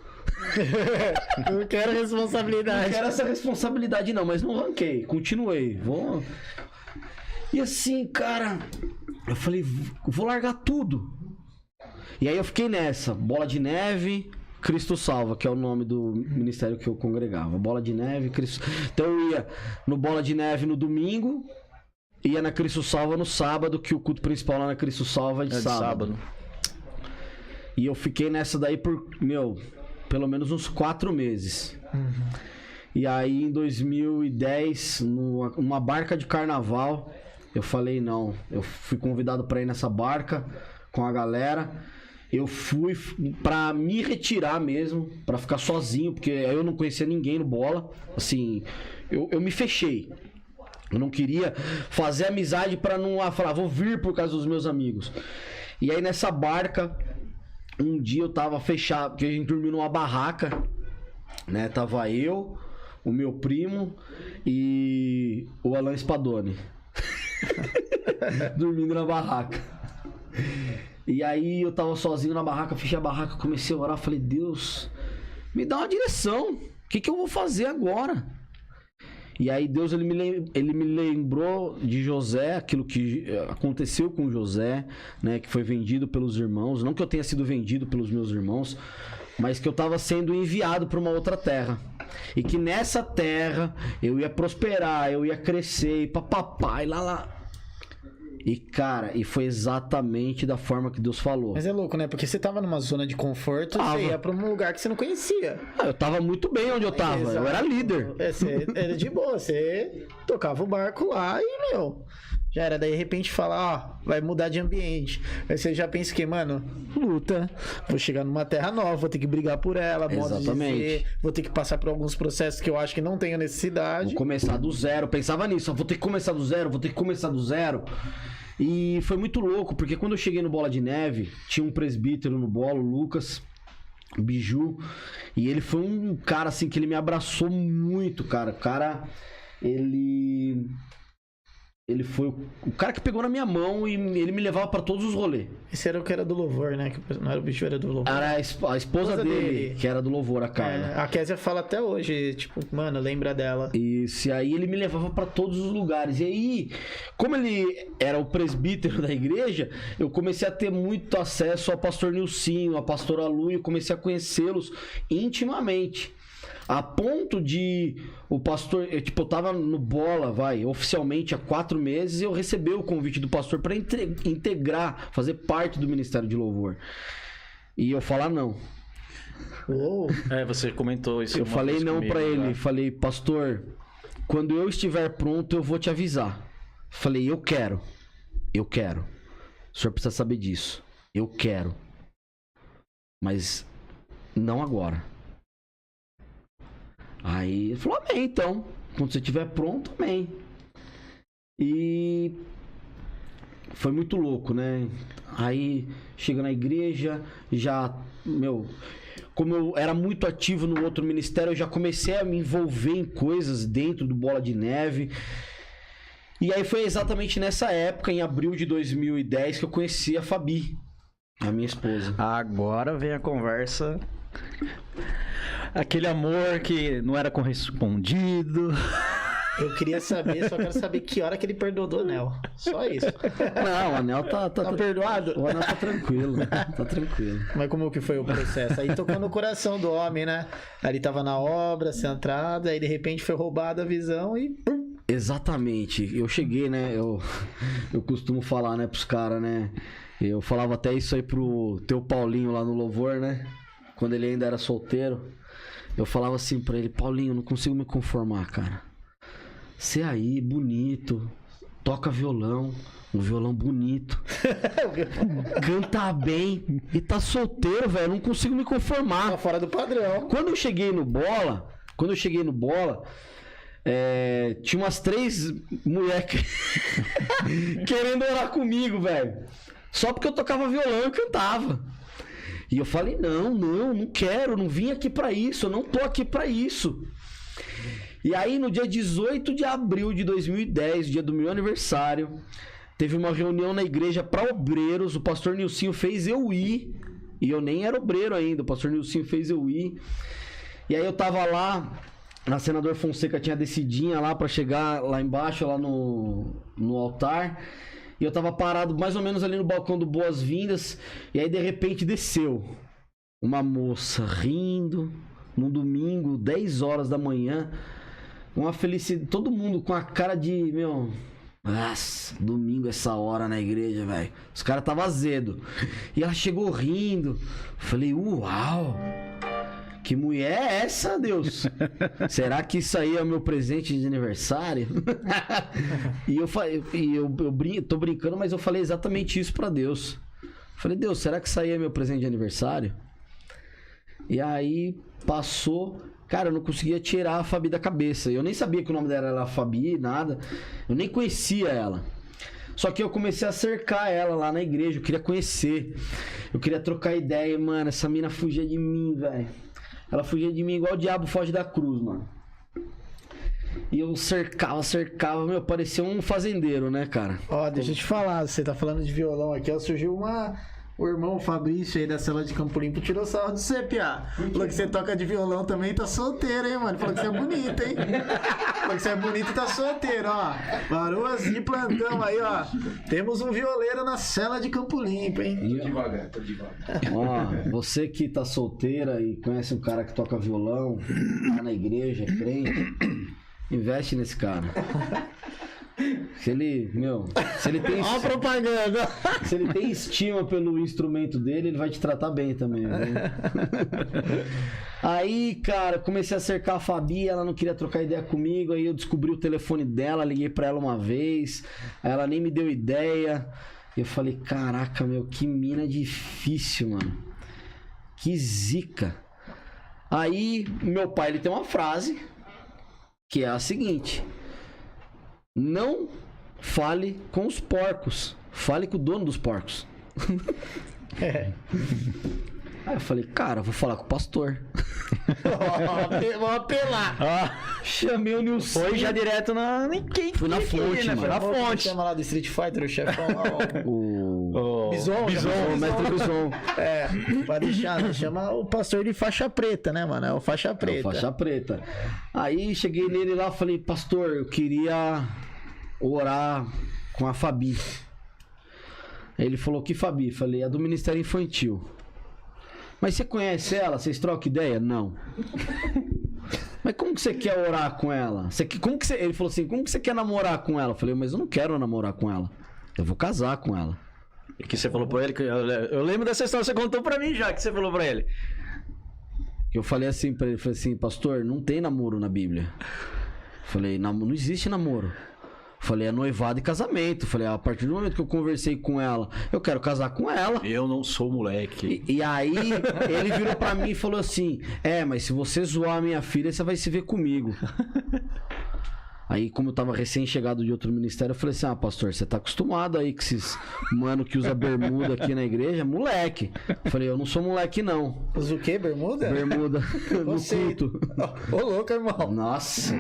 Não quero responsabilidade. Não quero essa responsabilidade não, mas não ranquei, continuei. E assim, cara, eu falei, vou largar tudo. E aí eu fiquei nessa, Bola de Neve, Cristo Salva, que é o nome do ministério que eu congregava. Bola de Neve, Cristo... Então eu ia no Bola de Neve no domingo, ia na Cristo Salva no sábado, que o culto principal lá na Cristo Salva é de sábado. E eu fiquei nessa daí por, pelo menos uns 4 meses. E aí em 2010, numa barca de carnaval, eu falei não. Eu fui convidado para ir nessa barca com a galera. Eu fui pra me retirar mesmo, pra ficar sozinho, porque eu não conhecia ninguém no Bola. Assim, eu me fechei. Eu não queria fazer amizade pra não falar, vou vir por causa dos meus amigos. E aí nessa barca... Um dia eu tava fechado, porque a gente dormiu numa barraca, né? Tava eu, o meu primo e o Alan Spadoni. Dormindo na barraca. E aí eu tava sozinho na barraca, fechei a barraca, comecei a orar, falei, Deus, me dá uma direção. O que eu vou fazer agora? E aí Deus, ele me lembrou de José, aquilo que aconteceu com José, né, que foi vendido pelos irmãos. Não que eu tenha sido vendido pelos meus irmãos, mas que eu estava sendo enviado para uma outra terra. E que nessa terra eu ia prosperar, eu ia crescer, e papapá, e lá. E cara, e foi exatamente da forma que Deus falou. Mas é louco, né? Porque você tava numa zona de conforto, você ia pra um lugar que você não conhecia. Eu tava muito bem onde eu tava, eu era líder. Você era de boa, você tocava o barco lá e, já era. Daí, de repente, fala, vai mudar de ambiente. Aí você já pensa que, mano, luta, vou chegar numa terra nova, vou ter que brigar por ela, modo de ser, vou ter que passar por alguns processos que eu acho que não tenho necessidade. Vou começar do zero, eu pensava nisso, vou ter que começar do zero. E foi muito louco, porque quando eu cheguei no Bola de Neve, tinha um presbítero no Bola, o Lucas Biju, e ele foi um cara assim que ele me abraçou muito, cara. O cara, ele foi o cara que pegou na minha mão e ele me levava pra todos os rolês. Esse era o que era do louvor, né? Que não era o bicho, era do louvor. Era a esposa dele, que era do louvor, a Carla. A Kézia fala até hoje, tipo, mano, lembra dela. Isso, e aí ele me levava pra todos os lugares. E aí, como ele era o presbítero da igreja, eu comecei a ter muito acesso ao pastor Nilcinho, à pastora Lu, e eu comecei a conhecê-los intimamente. A ponto de o pastor, eu tava no Bola, oficialmente há 4 meses, e eu recebi o convite do pastor para integrar, fazer parte do Ministério de Louvor. E eu falar não. Você comentou isso. Eu falei não para ele, né? Falei, pastor, quando eu estiver pronto eu vou te avisar. Falei, eu quero. O senhor precisa saber disso. Eu quero. Mas não agora. Aí ele falou, amém, então. Quando você estiver pronto, amém. E foi muito louco, né? Aí chega na igreja, já, como eu era muito ativo no outro ministério, eu já comecei a me envolver em coisas dentro do Bola de Neve. E aí foi exatamente nessa época, em abril de 2010, que eu conheci a Fabi, a minha esposa. Agora vem a conversa Aquele amor que não era correspondido. Eu queria saber, só quero saber que hora que ele perdoou do anel. Só isso. Não, o anel tá perdoado? O anel tá tranquilo. Tá tranquilo. Mas como que foi o processo? Aí tocou no coração do homem, né? Aí ele tava na obra, centrado, aí de repente foi roubada a visão e... pum. Exatamente. Eu cheguei, né? Eu costumo falar, né, pros caras, né? Eu falava até isso aí pro teu Paulinho lá no Louvor, né? Quando ele ainda era solteiro. Eu falava assim pra ele: Paulinho, não consigo me conformar, cara. Você aí, bonito, toca violão, um violão bonito, canta bem e tá solteiro, velho. Não consigo me conformar. Tá fora do padrão. Quando eu cheguei no bola, tinha umas 3 mulheres querendo orar comigo, velho. Só porque eu tocava violão e cantava. E eu falei: não quero, não vim aqui pra isso, eu não tô aqui pra isso. E aí, no dia 18 de abril de 2010, dia do meu aniversário, teve uma reunião na igreja para obreiros. O pastor Nilcinho fez eu ir. E eu nem era obreiro ainda. O pastor Nilcinho fez eu ir. E aí eu tava lá, a senador Fonseca tinha descidinha lá para chegar lá embaixo, lá no altar. E eu tava parado mais ou menos ali no balcão do Boas-Vindas. E aí, de repente, desceu uma moça rindo, num domingo, 10 horas da manhã. Uma felicidade, todo mundo com a cara de, nossa, domingo essa hora na igreja, velho. Os caras tava azedo. E ela chegou rindo. Falei: uau, que mulher é essa, Deus? Será que isso aí é o meu presente de aniversário? E eu falei, tô brincando, mas eu falei exatamente isso pra Deus. Falei: Deus, será que isso aí é meu presente de aniversário? E aí passou. Cara, eu não conseguia tirar a Fabi da cabeça. Eu nem sabia que o nome dela era Fabi, nada. Eu nem conhecia ela. Só que eu comecei a cercar ela lá na igreja. Eu queria conhecer. Eu queria trocar ideia. Mano, essa mina fugia de mim, velho. Ela fugia de mim igual o diabo foge da cruz, mano. E eu cercava. Meu, parecia um fazendeiro, né, cara? Ó, deixa eu te falar. Você tá falando de violão aqui, ó. Surgiu o irmão Fabrício aí da cela de Campo Limpo tirou sarro de você, piá. Falou que você toca de violão também, tá solteiro, hein, mano? Falou que você é bonito, hein? Falou que você é bonito e tá solteiro, ó. Varoas e plantão aí, ó. Temos um violeiro na cela de Campo Limpo, hein? Tô devagar. Ó, você que tá solteira e conhece um cara que toca violão, tá na igreja, é crente, investe nesse cara. Se ele tem... Ó a propaganda! Se ele tem estima pelo instrumento dele, ele vai te tratar bem também, né? Aí, cara, comecei a cercar a Fabi, ela não queria trocar ideia comigo, aí eu descobri o telefone dela, liguei pra ela uma vez, ela nem me deu ideia. Eu falei: caraca, meu, que mina difícil, mano. Que zica. Aí, meu pai, ele tem uma frase, que é a seguinte: não fale com os porcos, fale com o dono dos porcos. Aí eu falei: cara, vou falar com o pastor. Vou apelar. Chamei o Nilson. Foi já direto na... Fui na fonte, né? mano. Foi na fonte. Chama lá do Street Fighter, o chefão lá, ó. O Bison, o mestre Bison. É, pode deixar, né? Chama o pastor de faixa preta, né, mano? É o faixa preta. Faixa preta. Aí cheguei nele lá, falei: pastor, eu queria orar com a Fabi. Aí ele falou: que Fabi? Falei: a do Ministério Infantil. Mas você conhece ela? Vocês trocam ideia? Não. Mas como que você quer orar com ela? Ele falou assim: como que você quer namorar com ela? Eu falei: mas eu não quero namorar com ela. Eu vou casar com ela. E que você falou pra ele, que eu lembro dessa história, você contou pra mim já, que você falou pra ele. Eu falei assim pra ele, falei assim: pastor, não tem namoro na Bíblia. Falei: não existe namoro. Falei: é noivado e casamento. Falei: a partir do momento que eu conversei com ela, eu quero casar com ela. Eu não sou moleque. E aí ele virou pra mim e falou assim: mas se você zoar a minha filha, você vai se ver comigo. Aí, como eu tava recém-chegado de outro ministério, eu falei assim: pastor, você tá acostumado aí com esses mano que usa bermuda aqui na igreja? Moleque. Eu falei: eu não sou moleque, não. Usa o quê? Bermuda? Bermuda no culto. Ô, louco, irmão. Nossa,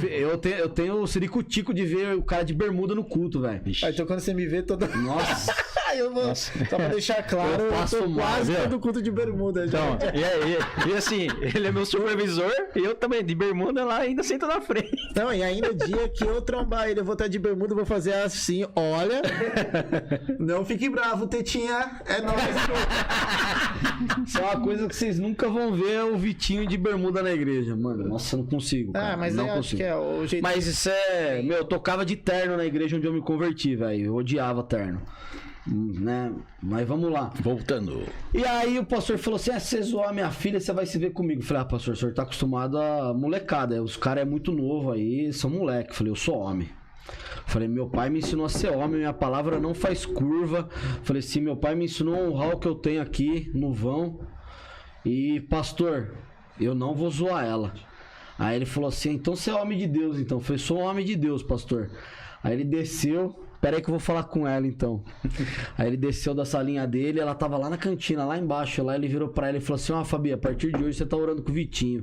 eu tenho o ciricutico de ver o cara de bermuda no culto, velho. Então quando você me vê toda... Nossa. Eu vou, só pra deixar claro, eu passo tô mal, quase viu? todo culto de bermuda. Então, Já. e assim, ele é meu supervisor e eu também, de bermuda lá, ainda sento na frente. Não, e ainda o dia que eu trombar ele, eu vou estar de bermuda, eu vou fazer assim, olha. Não fique bravo, Tetinha. É nóis. Só uma coisa que vocês nunca vão ver é o Vitinho de bermuda na igreja, mano. Nossa, eu não consigo, cara. Ah, mas não eu acho que é o jeito. Mas isso é... Meu, eu tocava de terno na igreja onde eu me converti, velho. Eu odiava terno. Né? Mas vamos lá. Voltando. E aí o pastor falou assim: se você zoar minha filha, você vai se ver comigo. Eu falei: pastor, o senhor tá acostumado a molecada. Os caras é muito novo aí, são moleque. Eu falei: eu sou homem. Eu falei: meu pai me ensinou a ser homem, minha palavra não faz curva. Eu falei: sim, meu pai me ensinou a honrar o que eu tenho aqui no vão. E pastor, eu não vou zoar ela. Aí ele falou assim: então você é homem de Deus, então. Eu falei: sou um homem de Deus, pastor. Aí ele desceu. Pera aí que eu vou falar com ela, então. Aí ele desceu da salinha dele, ela tava lá na cantina, lá embaixo. Lá ele virou pra ela e falou assim: Fabi, a partir de hoje você tá orando com o Vitinho.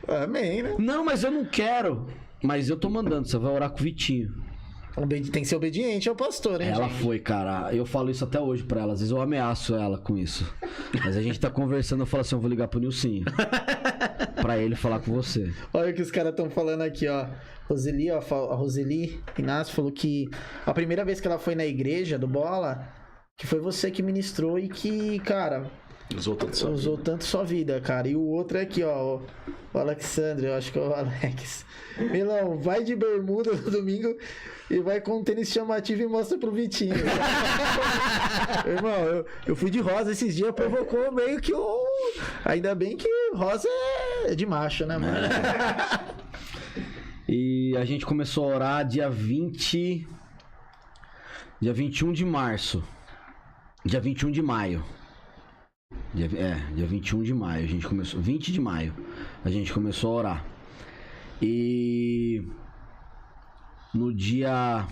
Amém, né? Não, mas eu não quero. Mas eu tô mandando, você vai orar com o Vitinho. Tem que ser obediente ao pastor, hein, Ela gente? foi, cara. Eu falo isso até hoje pra ela. Às vezes eu ameaço ela com isso. Mas a gente tá conversando, eu falo assim: eu vou ligar pro Nilcinho. Pra ele falar com você. Olha o que os caras estão falando aqui, ó. Roseli, ó. A Roseli Inácio falou que a primeira vez que ela foi na igreja do Bola, que foi você que ministrou e que, cara, usou tanto sua vida, cara. E o outro é aqui, ó. O Alexandre, eu acho que é o Alex. Milão, vai de bermuda no domingo e vai com um tênis chamativo e mostra pro Vitinho. Irmão, eu fui de rosa esses dias, provocou meio que o... Ainda bem que rosa é de macho, né, mano? E a gente começou a orar dia 20... Dia 21 de março. Dia 21 de maio. Dia 21 de maio a gente começou. 20 de maio a gente começou a orar. E no dia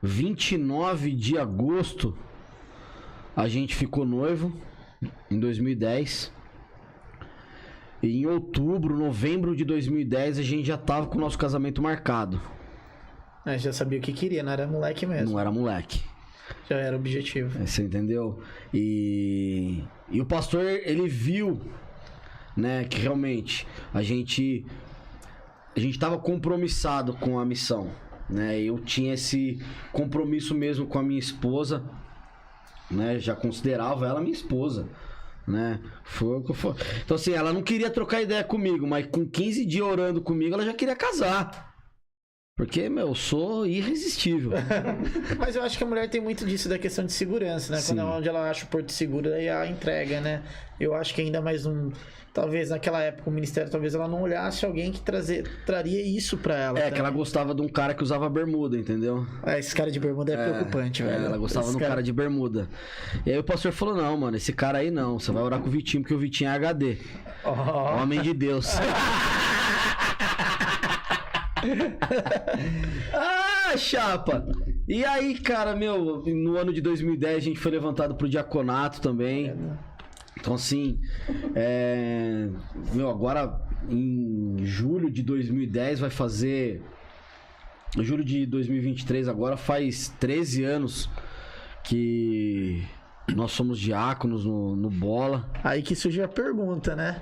29 de agosto a gente ficou noivo em 2010. E em outubro, novembro de 2010 a gente já tava com o nosso casamento marcado. Já sabia o que queria, não era moleque mesmo. Não era moleque. Já era objetivo. Você entendeu? E o pastor, ele viu, né, que realmente a gente tava compromissado com a missão, né? Eu tinha esse compromisso mesmo com a minha esposa, né? Já considerava ela minha esposa, né? Foi o que foi. Então assim, ela não queria trocar ideia comigo, mas com 15 dias orando comigo, ela já queria casar. Porque, meu, eu sou irresistível. Mas eu acho que a mulher tem muito disso da questão de segurança, né? Sim. Quando onde ela acha o porto seguro, aí a entrega, né? Eu acho que ainda mais talvez naquela época o ministério, talvez ela não olhasse alguém que traria isso pra ela. Que ela gostava de um cara que usava bermuda, entendeu? Esse cara de bermuda é preocupante, velho. Ela gostava de um cara de bermuda. E aí o pastor falou: não, mano, esse cara aí não. Você vai orar com o Vitinho, porque o Vitinho é HD. Homem de Deus. Chapa! E aí, cara, meu, no ano de 2010 a gente foi levantado pro diaconato também. Então, assim, meu, agora em julho de 2010 vai fazer... Julho de 2023 agora faz 13 anos que nós somos diáconos no Bola. Aí que surge a pergunta, né?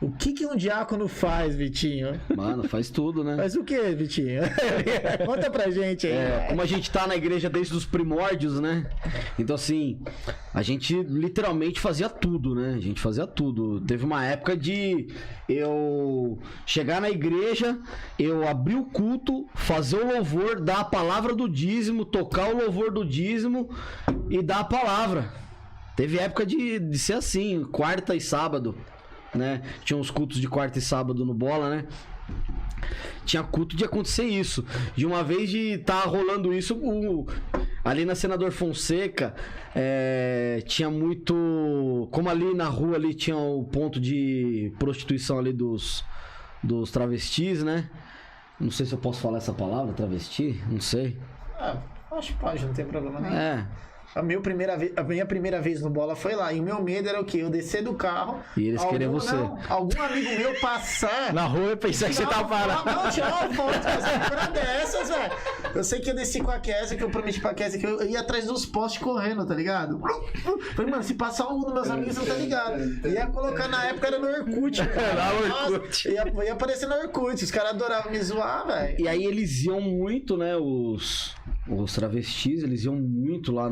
O que um diácono faz, Vitinho? Mano, faz tudo, né? Faz o que, Vitinho? Conta pra gente aí. Como a gente tá na igreja desde os primórdios, né? Então, assim, a gente literalmente fazia tudo, né? A gente fazia tudo. Teve uma época de eu chegar na igreja, eu abrir o culto, fazer o louvor, dar a palavra do dízimo, tocar o louvor do dízimo e dar a palavra. Teve época de ser assim, quarta e sábado, né? Tinha uns cultos de quarta e sábado no Bola, né? Tinha culto de acontecer isso. De uma vez de tá rolando isso, ali na Senador Fonseca, tinha muito... Como ali na rua ali tinha o ponto de prostituição ali dos travestis, né? Não sei se eu posso falar essa palavra, travesti, não sei. Acho que pode, não tem problema nenhum. A minha primeira vez no bola foi lá. E o meu medo era o quê? Eu descer do carro. E eles querem você. Algum amigo meu passar. Na rua eu pensei que você tava parado. Não, tinha uma foto, mas era dessas, velho. Eu sei que eu desci com a Kézia, que eu prometi pra Kézia que eu ia atrás dos postes correndo, tá ligado? Falei, mano, se passar um dos meus amigos, não tá ligado. Ia colocar na época, era no Orkut. Era no Orkut. Ia aparecer no Orkut. Os caras adoravam me zoar, velho. E aí eles iam muito, né, os travestis, eles iam muito lá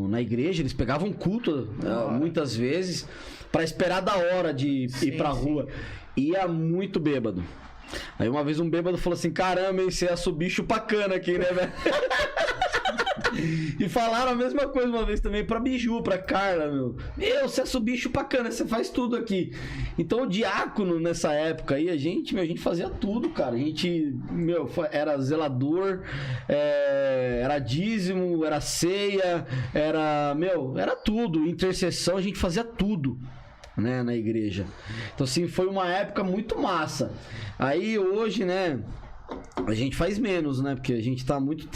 na igreja, eles pegavam culto muitas vezes pra esperar da hora de ir pra rua. Ia muito bêbado. Aí uma vez um bêbado falou assim, caramba, esse é o bicho bacana aqui, né, velho? E falaram a mesma coisa uma vez também pra Biju, pra Carla, meu. Você é o bicho bacana, você faz tudo aqui. Então o diácono nessa época aí, a gente fazia tudo, cara. A gente, era zelador, era dízimo, era ceia, era tudo. Intercessão, a gente fazia tudo, né, na igreja. Então assim, foi uma época muito massa. Aí hoje, né, a gente faz menos, né, porque a gente tá muito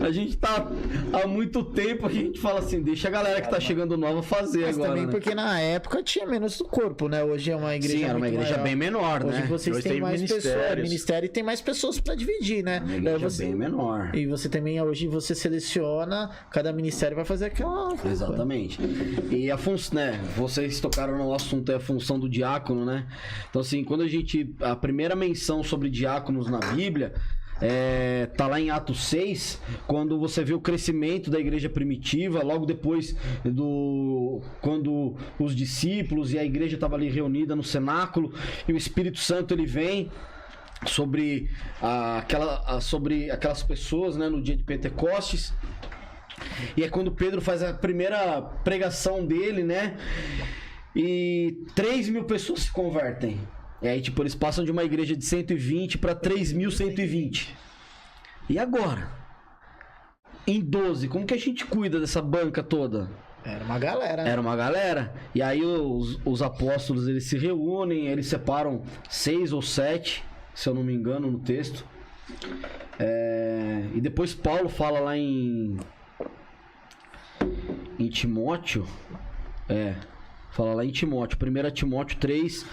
a gente tá há muito tempo, a gente fala assim, deixa a galera que tá chegando nova fazer. Mas agora, também né? Porque na época tinha menos do corpo, né? Hoje é uma igreja. Sim, era uma igreja maior. Bem menor, hoje né? Vocês têm mais pessoas, ministério e tem mais pessoas pra dividir, né? Uma igreja bem menor. E você também, hoje você seleciona, cada ministério vai fazer aquela... Exatamente. E a função, né? Vocês tocaram no assunto, é a função do diácono, né? Então assim, quando a primeira menção sobre diáconos na Bíblia... tá lá em Atos 6, quando você vê o crescimento da igreja primitiva, logo depois quando os discípulos e a igreja estava ali reunida no cenáculo e o Espírito Santo ele vem sobre aquelas pessoas, né, no dia de Pentecostes. E é quando Pedro faz a primeira pregação dele, né? E 3.000 pessoas se convertem. E aí, tipo, eles passam de uma igreja de 120 para 3.120. E agora? Em 12, como que a gente cuida dessa banca toda? Era uma galera. Era uma galera. E aí os apóstolos, eles se reúnem, eles separam 6 ou 7, se eu não me engano, no texto. E depois Paulo fala lá em Timóteo. Fala lá em Timóteo, 1 Timóteo 3,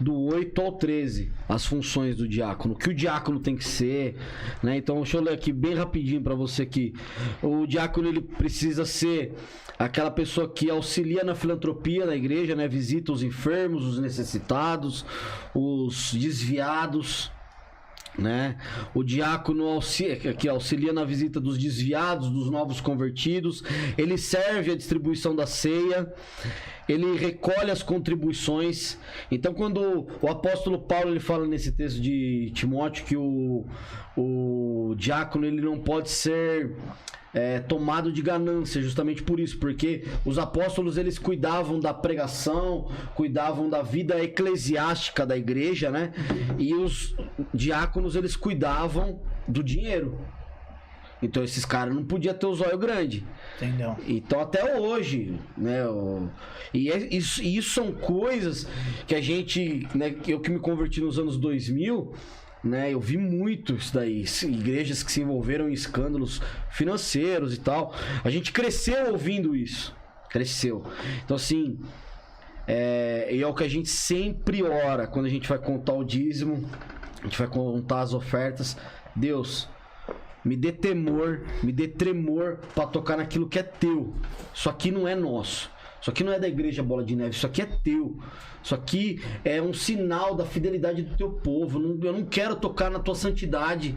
do 8 ao 13, as funções do diácono, o que o diácono tem que ser, né? Então, deixa eu ler aqui bem rapidinho para você aqui. O diácono, ele precisa ser aquela pessoa que auxilia na filantropia da igreja, né? Visita os enfermos, os necessitados, os desviados, né? O diácono auxilia na visita dos desviados, dos novos convertidos. Ele serve a distribuição da ceia. Ele recolhe as contribuições. Então, quando o apóstolo Paulo ele fala nesse texto de Timóteo que o diácono ele não pode ser tomado de ganância, justamente por isso, porque os apóstolos eles cuidavam da pregação, cuidavam da vida eclesiástica da igreja, né? E os diáconos eles cuidavam do dinheiro. Então esses caras não podiam ter o zóio grande. Entendeu? Então até hoje, né? Isso são coisas que a gente, né? Eu que me converti nos anos 2000, né? Eu vi muito isso daí, igrejas que se envolveram em escândalos financeiros e tal. A gente cresceu ouvindo isso, cresceu. Então assim, e é o que a gente sempre ora quando a gente vai contar o dízimo, a gente vai contar as ofertas. Deus, me dê temor, me dê tremor para tocar naquilo que é teu. Isso aqui não é nosso. Isso aqui não é da igreja Bola de Neve. Isso aqui é teu. Isso aqui é um sinal da fidelidade do teu povo. Eu não quero tocar na tua santidade.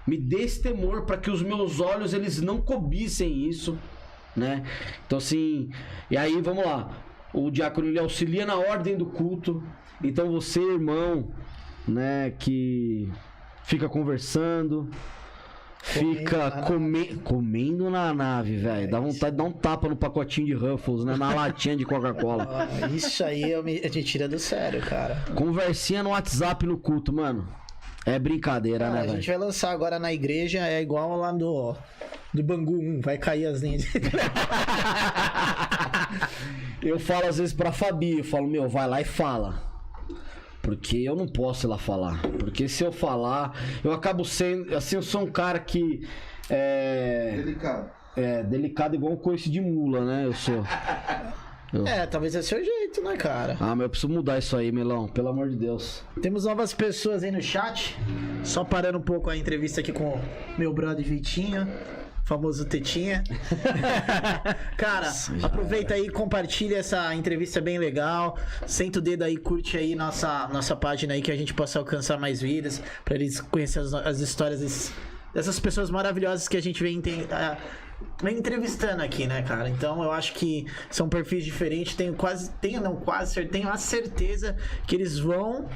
Me dê esse temor para que os meus olhos eles não cobicem isso, né? Então assim, e aí vamos lá. O diácono ele auxilia na ordem do culto. Então você, irmão, né, que fica conversando, fica comendo na nave, velho. Dá vontade de dar um tapa no pacotinho de Ruffles, né? Na latinha de Coca-Cola. Isso aí a gente tira do sério, cara. Conversinha no WhatsApp no culto, mano. É brincadeira, né, velho? A gente vai lançar agora na igreja, é igual lá do Bangu 1, vai cair as linhas. Eu falo às vezes pra Fabi, eu falo, vai lá e fala. Porque eu não posso ir lá falar. Porque se eu falar, eu acabo sendo... Assim, eu sou um cara que... Delicado. Delicado igual um coice de mula, né? Eu sou... Talvez é seu jeito, né, cara? Ah, mas eu preciso mudar isso aí, Melão. Pelo amor de Deus. Temos novas pessoas aí no chat. Só parando um pouco a entrevista aqui com meu brother Vitinho, famoso Tetinha. Cara, aproveita aí, compartilha essa entrevista bem legal. Senta o dedo aí, curte aí nossa página aí, que a gente possa alcançar mais vidas, pra eles conhecerem as histórias dessas pessoas maravilhosas que a gente vem entrevistando aqui, né, cara? Então eu acho que são perfis diferentes. Tenho a certeza que eles vão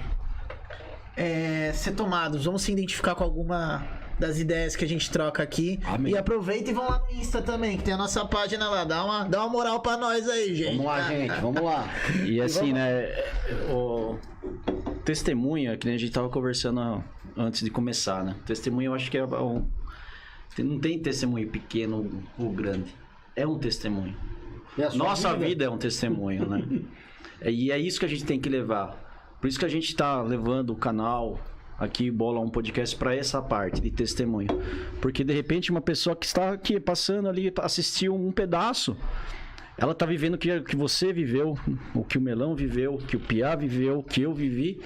ser tomados, vão se identificar com alguma das ideias que a gente troca aqui. Amém. E aproveita e vão lá no Insta também, que tem a nossa página lá. Dá uma moral pra nós aí, gente. Vamos lá, gente. Vamos lá. E assim, né, o testemunha, que nem a gente tava conversando antes de começar, né? Testemunha eu acho que não tem testemunho pequeno ou grande. É um testemunho. Nossa vida é um testemunho, né? E é isso que a gente tem que levar. Por isso que a gente tá levando o canal aqui, Bola um Podcast, para essa parte de testemunho. Porque de repente uma pessoa que está aqui passando ali, assistiu um pedaço, ela tá vivendo o que você viveu, o que o Melão viveu, o que o Piá viveu, o que eu vivi.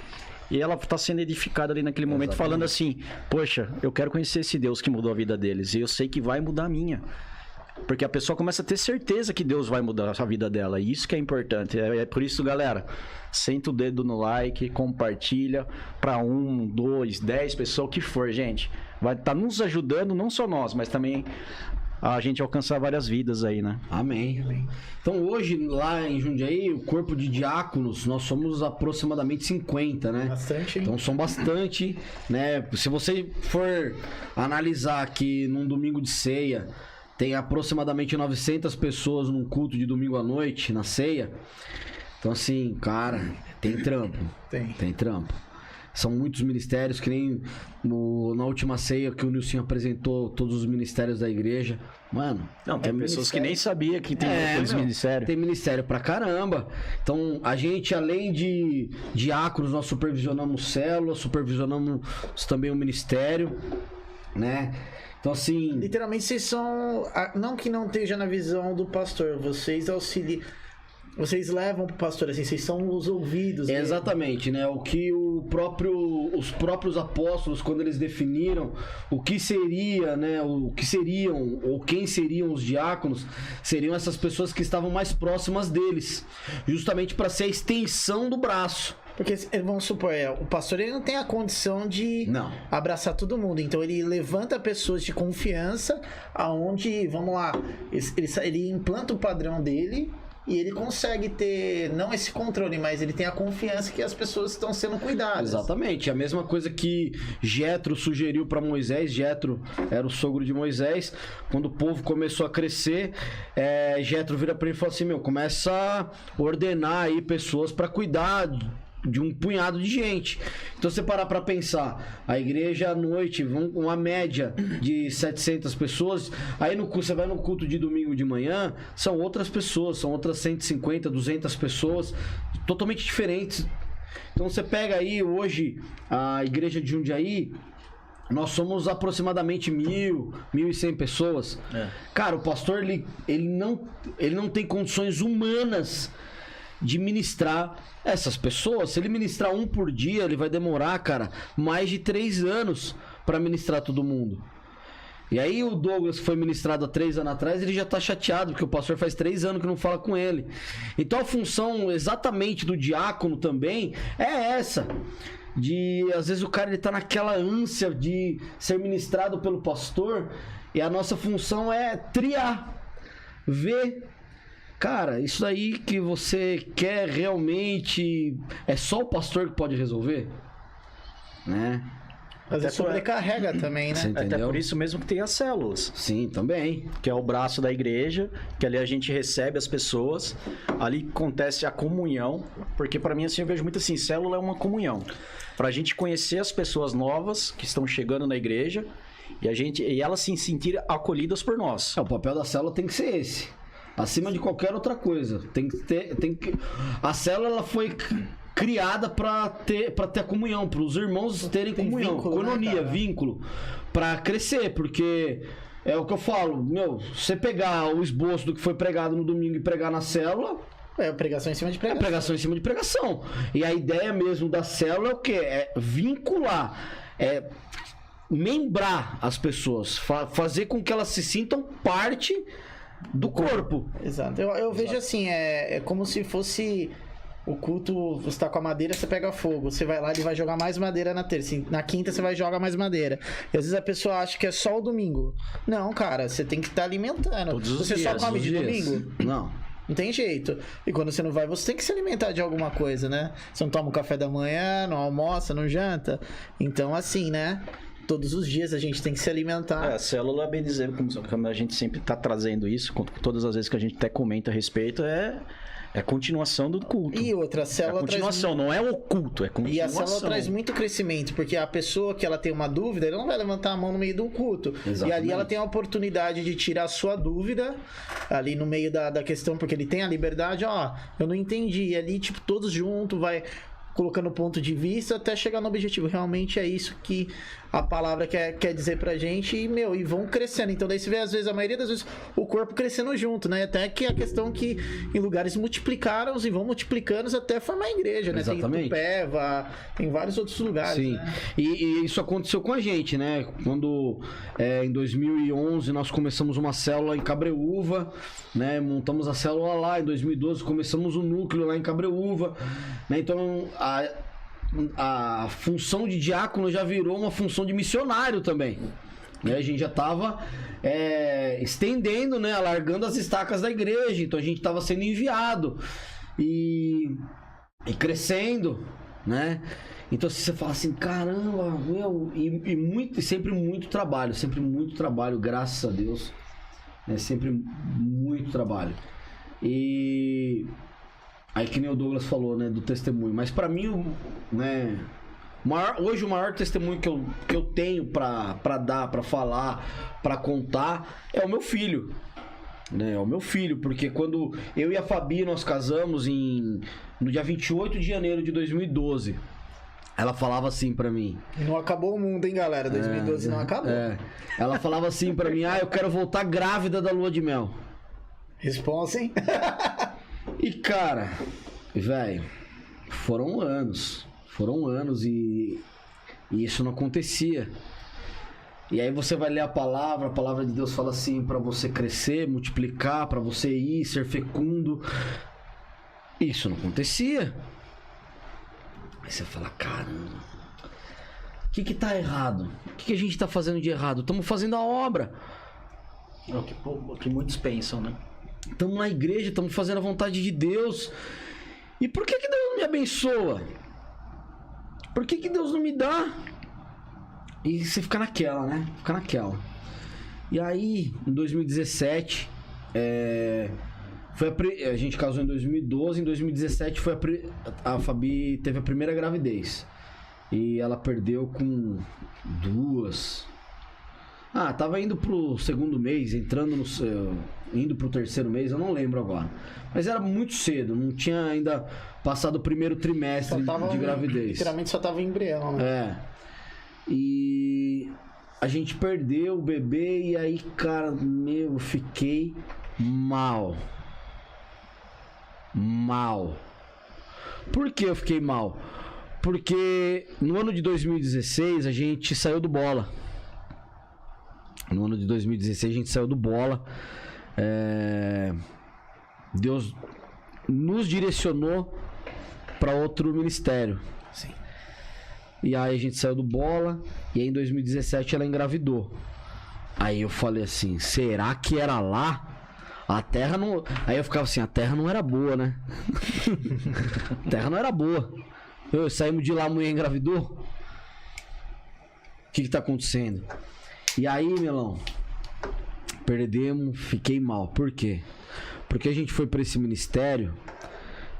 E ela tá sendo edificada ali naquele momento, falando assim: poxa, eu quero conhecer esse Deus que mudou a vida deles. E eu sei que vai mudar a minha. Porque a pessoa começa a ter certeza que Deus vai mudar a vida dela. E isso que é importante. É por isso, galera, senta o dedo no like, compartilha para 1, 2, 10 pessoas, o que for, gente. Vai estar nos ajudando, não só nós, mas também a gente alcançar várias vidas aí, né? Amém. Então hoje, lá em Jundiaí, o corpo de diáconos, nós somos aproximadamente 50, né? Bastante, hein? Então são bastante, né? Se você for analisar que num domingo de ceia tem aproximadamente 900 pessoas num culto de domingo à noite, na ceia. Então assim, cara, tem trampo. Tem trampo. São muitos ministérios, que nem na última ceia que o Nilson apresentou todos os ministérios da igreja. Mano, não, tem pessoas que nem sabiam que tem aqueles ministérios. Tem ministério pra caramba. Então, a gente, além de diáconos, nós supervisionamos célula, supervisionamos também o ministério, né? Então, assim... Literalmente, vocês são... Não que não esteja na visão do pastor, vocês auxiliam... Vocês levam pro pastor, assim, vocês são os ouvidos. Exatamente, né? O que os próprios apóstolos, quando eles definiram o que seria, né? O que seriam, ou quem seriam os diáconos, seriam essas pessoas que estavam mais próximas deles, justamente para ser a extensão do braço. Porque, vamos supor, o pastor ele não tem a condição de abraçar todo mundo. Então, ele levanta pessoas de confiança, aonde, vamos lá, ele implanta o padrão dele. E ele consegue ter, não esse controle, mas ele tem a confiança que as pessoas estão sendo cuidadas. Exatamente, a mesma coisa que Jetro sugeriu para Moisés. Jetro era o sogro de Moisés. Quando o povo começou a crescer, Jetro vira para ele e fala assim: começa a ordenar aí pessoas para cuidar de um punhado de gente. Então, você parar pra pensar, a igreja à noite, uma média de 700 pessoas, aí você vai no culto de domingo de manhã, são outras pessoas, são outras 150, 200 pessoas, totalmente diferentes. Então, você pega aí, hoje, a igreja de Jundiaí, nós somos aproximadamente 1.100 pessoas. Cara, o pastor, ele não tem condições humanas de ministrar essas pessoas. Se ele ministrar um por dia, ele vai demorar, cara, mais de 3 anos para ministrar todo mundo. E aí o Douglas, que foi ministrado há 3 anos atrás, ele já tá chateado, porque o pastor faz 3 anos que não fala com ele. Então a função exatamente do diácono também é essa. Às vezes o cara ele tá naquela ânsia de ser ministrado pelo pastor, e a nossa função é triar, ver. Cara, isso aí que você quer realmente é só o pastor que pode resolver, né? Mas sobrecarrega também, né? Até por isso mesmo que tem as células. Sim, também. Que é o braço da igreja, que ali a gente recebe as pessoas, ali acontece a comunhão, porque para mim assim eu vejo muito assim, célula é uma comunhão. Pra gente conhecer as pessoas novas que estão chegando na igreja e elas se sentirem acolhidas por nós. O papel da célula tem que ser esse. Acima de qualquer outra coisa. A célula ela foi criada pra ter a comunhão, pros irmãos terem Tem comunhão, vínculo, né, coinonia, cara? vínculo, pra crescer, porque é o que eu falo, você pegar o esboço do que foi pregado no domingo e pregar na célula, É pregação em cima de é pregação. pregação em cima de pregação. E a ideia mesmo da célula é o quê? É vincular, é membrar as pessoas, fazer com que elas se sintam parte do corpo. Exato. Eu vejo assim, é como se fosse o culto, você tá com a madeira, você pega fogo, você vai lá, ele vai jogar mais madeira na terça, na quinta você vai jogar mais madeira. E às vezes a pessoa acha que é só o domingo. Não, cara, você tem que estar alimentando. Todos os você dias, só come Todos de os dias. domingo? Não. Não tem jeito. E quando você não vai, você tem que se alimentar de alguma coisa, né? Você não toma o café da manhã, não almoça, não janta. Então, assim, né? Todos os dias a gente tem que se alimentar. A célula, bem dizer, como a gente sempre está trazendo isso, todas as vezes que a gente até comenta a respeito, é a continuação do culto. E outra, a É a célula continuação, não é o culto, é E continuação. a célula traz muito crescimento, porque a pessoa que ela tem uma dúvida, ela não vai levantar a mão no meio do culto. Exatamente. E ali ela tem a oportunidade de tirar a sua dúvida, ali no meio da questão, porque ele tem a liberdade, ó, eu não entendi. E ali, tipo, todos juntos, vai colocando ponto de vista até chegar no objetivo. Realmente é isso que a palavra quer dizer pra gente e vão crescendo. Então daí você vê, às vezes, a maioria das vezes, o corpo crescendo junto, né? Até que a questão que em lugares multiplicaram e vão multiplicando até formar a igreja, né? Exatamente. Tem Tupéva, tem vários outros lugares, Sim, né? e isso aconteceu com a gente, né? Quando em 2011 nós começamos uma célula em Cabreúva, né? Montamos a célula lá. Em 2012 começamos um núcleo lá em Cabreúva, né? Então a função de diácono já virou uma função de missionário também, né? A gente já estava estendendo, né? Alargando as estacas da igreja. Então a gente estava sendo enviado e crescendo, né? Então se você fala assim, caramba, meu, e sempre muito trabalho, graças a Deus, né? Sempre muito trabalho. E aí que nem o Douglas falou, né, do testemunho, mas pra mim, né, hoje o maior testemunho que eu tenho pra dar, pra falar, pra contar é o meu filho. Né, é o meu filho, porque quando eu e a Fabi nós casamos no dia 28 de janeiro de 2012, ela falava assim pra mim. Não acabou o mundo, hein, galera? 2012 não acabou. Ela falava assim pra mim, eu quero voltar grávida da lua de mel. Responsa, hein? E cara, velho, foram anos e isso não acontecia. E aí você vai ler a palavra de Deus fala assim, pra você crescer, multiplicar, pra você ir, ser fecundo. Isso não acontecia. Aí você fala, caramba, o que tá errado? O que a gente tá fazendo de errado? Estamos fazendo a obra. É o que muitos pensam, né? Estamos na igreja, estamos fazendo a vontade de Deus. E por que Deus não me abençoa? Por que Deus não me dá? E você fica naquela, né? Fica naquela. E aí, em 2017, a gente casou em 2012. Em 2017, a Fabi teve a primeira gravidez. E ela perdeu com 2. Tava indo pro segundo mês, indo pro terceiro mês, eu não lembro agora. Mas era muito cedo, não tinha ainda passado o primeiro trimestre de gravidez. Literalmente só tava em embrião, né? E a gente perdeu o bebê e aí, cara, eu fiquei mal. Por que eu fiquei mal? Porque no ano de 2016 a gente saiu do Bola. No ano de 2016 a gente saiu do Bola. Deus nos direcionou para outro ministério. Sim. E aí a gente saiu do Bola. E aí em 2017 ela engravidou. Aí eu falei assim, será que era lá? A terra não... Aí eu ficava assim, a terra não era boa, né? A terra não era boa. Saímos de lá, a mulher engravidou. O que tá acontecendo? E aí, Melão, perdemos, fiquei mal. Por quê? Porque a gente foi para esse ministério,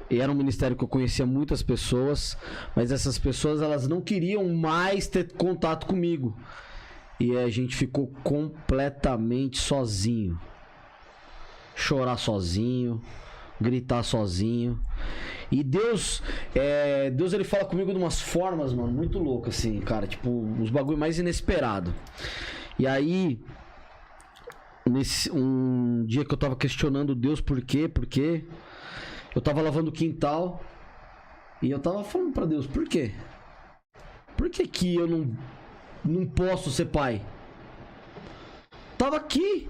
e era um ministério que eu conhecia muitas pessoas, mas essas pessoas, elas não queriam mais ter contato comigo. E a gente ficou completamente sozinho. Chorar sozinho, gritar sozinho. E Deus, ele fala comigo de umas formas, mano, muito loucas, assim, cara. Tipo, uns bagulho mais inesperado. E aí, um dia que eu tava questionando Deus por quê, eu tava lavando o quintal e eu tava falando pra Deus, por quê? Por que eu não posso ser pai? Tava aqui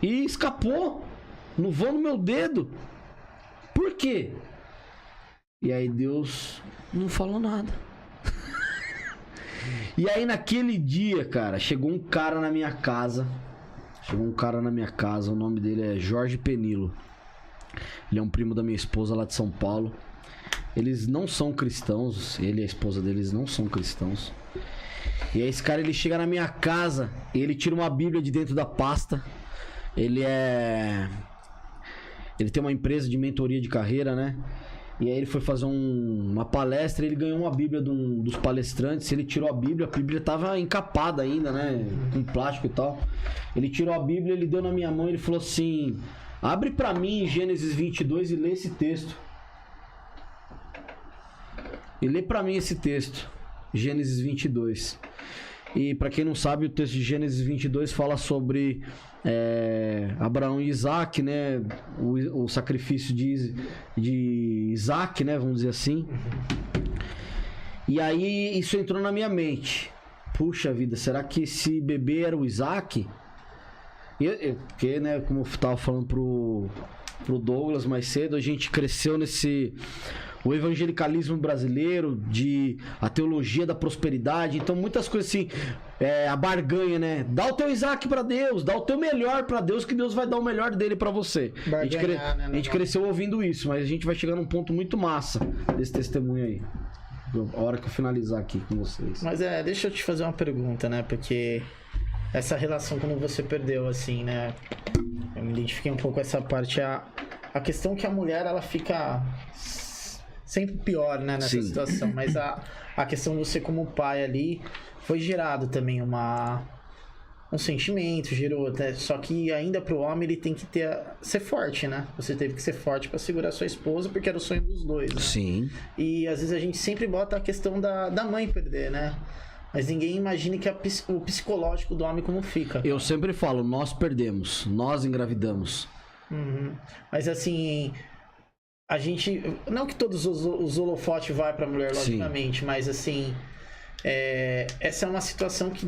e escapou. No vão no meu dedo. Por quê? E aí Deus não falou nada. E aí naquele dia, cara, chegou um cara na minha casa. O nome dele é Jorge Penilo. Ele é um primo da minha esposa lá de São Paulo. Eles não são cristãos. Ele e a esposa deles não são cristãos. E aí esse cara, ele chega na minha casa e ele tira uma Bíblia de dentro da pasta. Ele tem uma empresa de mentoria de carreira, né? E aí ele foi fazer uma palestra, ele ganhou uma Bíblia dos palestrantes, ele tirou a Bíblia tava encapada ainda, né? Com plástico e tal. Ele tirou a Bíblia, ele deu na minha mão e ele falou assim: abre pra mim Gênesis 22 e lê esse texto. E lê pra mim esse texto, Gênesis 22. E pra quem não sabe, o texto de Gênesis 22 fala sobre Abraão e Isaac, né? O sacrifício de Isaac, né? Vamos dizer assim. E aí isso entrou na minha mente. Puxa vida, será que esse bebê era o Isaac? Porque, né, como eu tava falando pro Douglas mais cedo, a gente cresceu o evangelicalismo brasileiro, a teologia da prosperidade, então muitas coisas assim, a barganha, né? Dá o teu Isaac pra Deus, dá o teu melhor pra Deus, que Deus vai dar o melhor dele pra você. A gente cresceu ouvindo isso, mas a gente vai chegar num ponto muito massa desse testemunho aí. A hora que eu finalizar aqui com vocês. Mas deixa eu te fazer uma pergunta, né? Porque essa relação quando você perdeu, assim, né? Eu me identifiquei um pouco com essa parte. A questão que a mulher, ela fica sempre pior, né, nessa situação, mas a questão de você como pai ali foi gerado também um sentimento, gerou, né? Só que ainda pro homem ele tem que ser forte, né? Você teve que ser forte pra segurar sua esposa, porque era o sonho dos dois, né? Sim. E às vezes a gente sempre bota a questão da mãe perder, né? Mas ninguém imagina que o psicológico do homem como fica. Eu sempre falo, nós perdemos, nós engravidamos. Uhum. Mas assim, a gente... Não que todos os holofotes vai pra mulher, logicamente, mas assim... essa é uma situação que,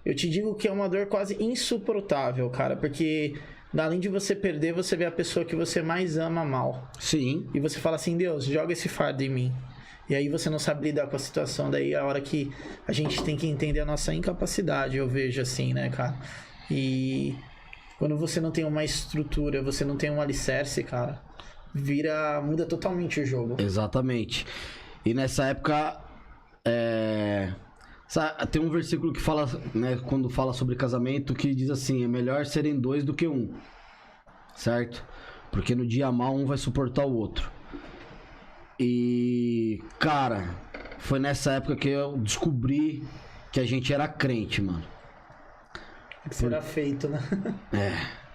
eu te digo que é uma dor quase insuportável, cara. Porque além de você perder, você vê a pessoa que você mais ama mal. Sim. E você fala assim, Deus, joga esse fardo em mim. E aí você não sabe lidar com a situação. Daí é a hora que a gente tem que entender a nossa incapacidade, eu vejo assim, né, cara? E quando você não tem uma estrutura, você não tem um alicerce, cara, muda totalmente o jogo. Exatamente. E nessa época, tem um versículo que fala, né, quando fala sobre casamento, que diz assim, é melhor serem dois do que um. Certo? Porque no dia mal um vai suportar o outro. E, cara, foi nessa época que eu descobri que a gente era crente, mano. Que será feito, né?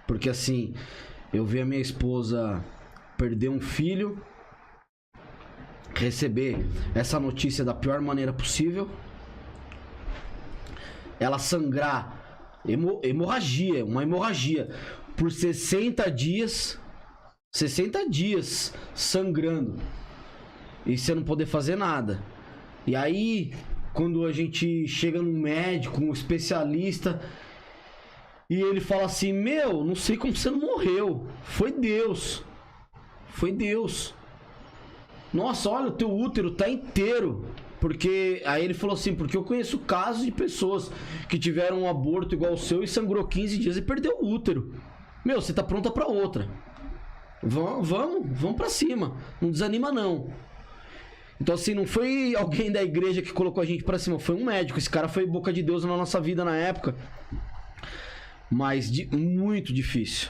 Porque assim, eu vi a minha esposa perder um filho, receber essa notícia da pior maneira possível, ela sangrar, uma hemorragia, por 60 dias sangrando. E você não poder fazer nada. E aí, quando a gente chega num médico, um especialista, e ele fala assim, não sei como você não morreu. Foi Deus. Nossa, olha, o teu útero tá inteiro. Porque, aí ele falou assim, porque eu conheço casos de pessoas que tiveram um aborto igual ao seu e sangrou 15 dias e perdeu o útero. Você tá pronta pra outra. Vamos pra cima. Não desanima não. Então assim, não foi alguém da igreja que colocou a gente pra cima, foi um médico. Esse cara foi boca de Deus na nossa vida na época. Mas muito difícil,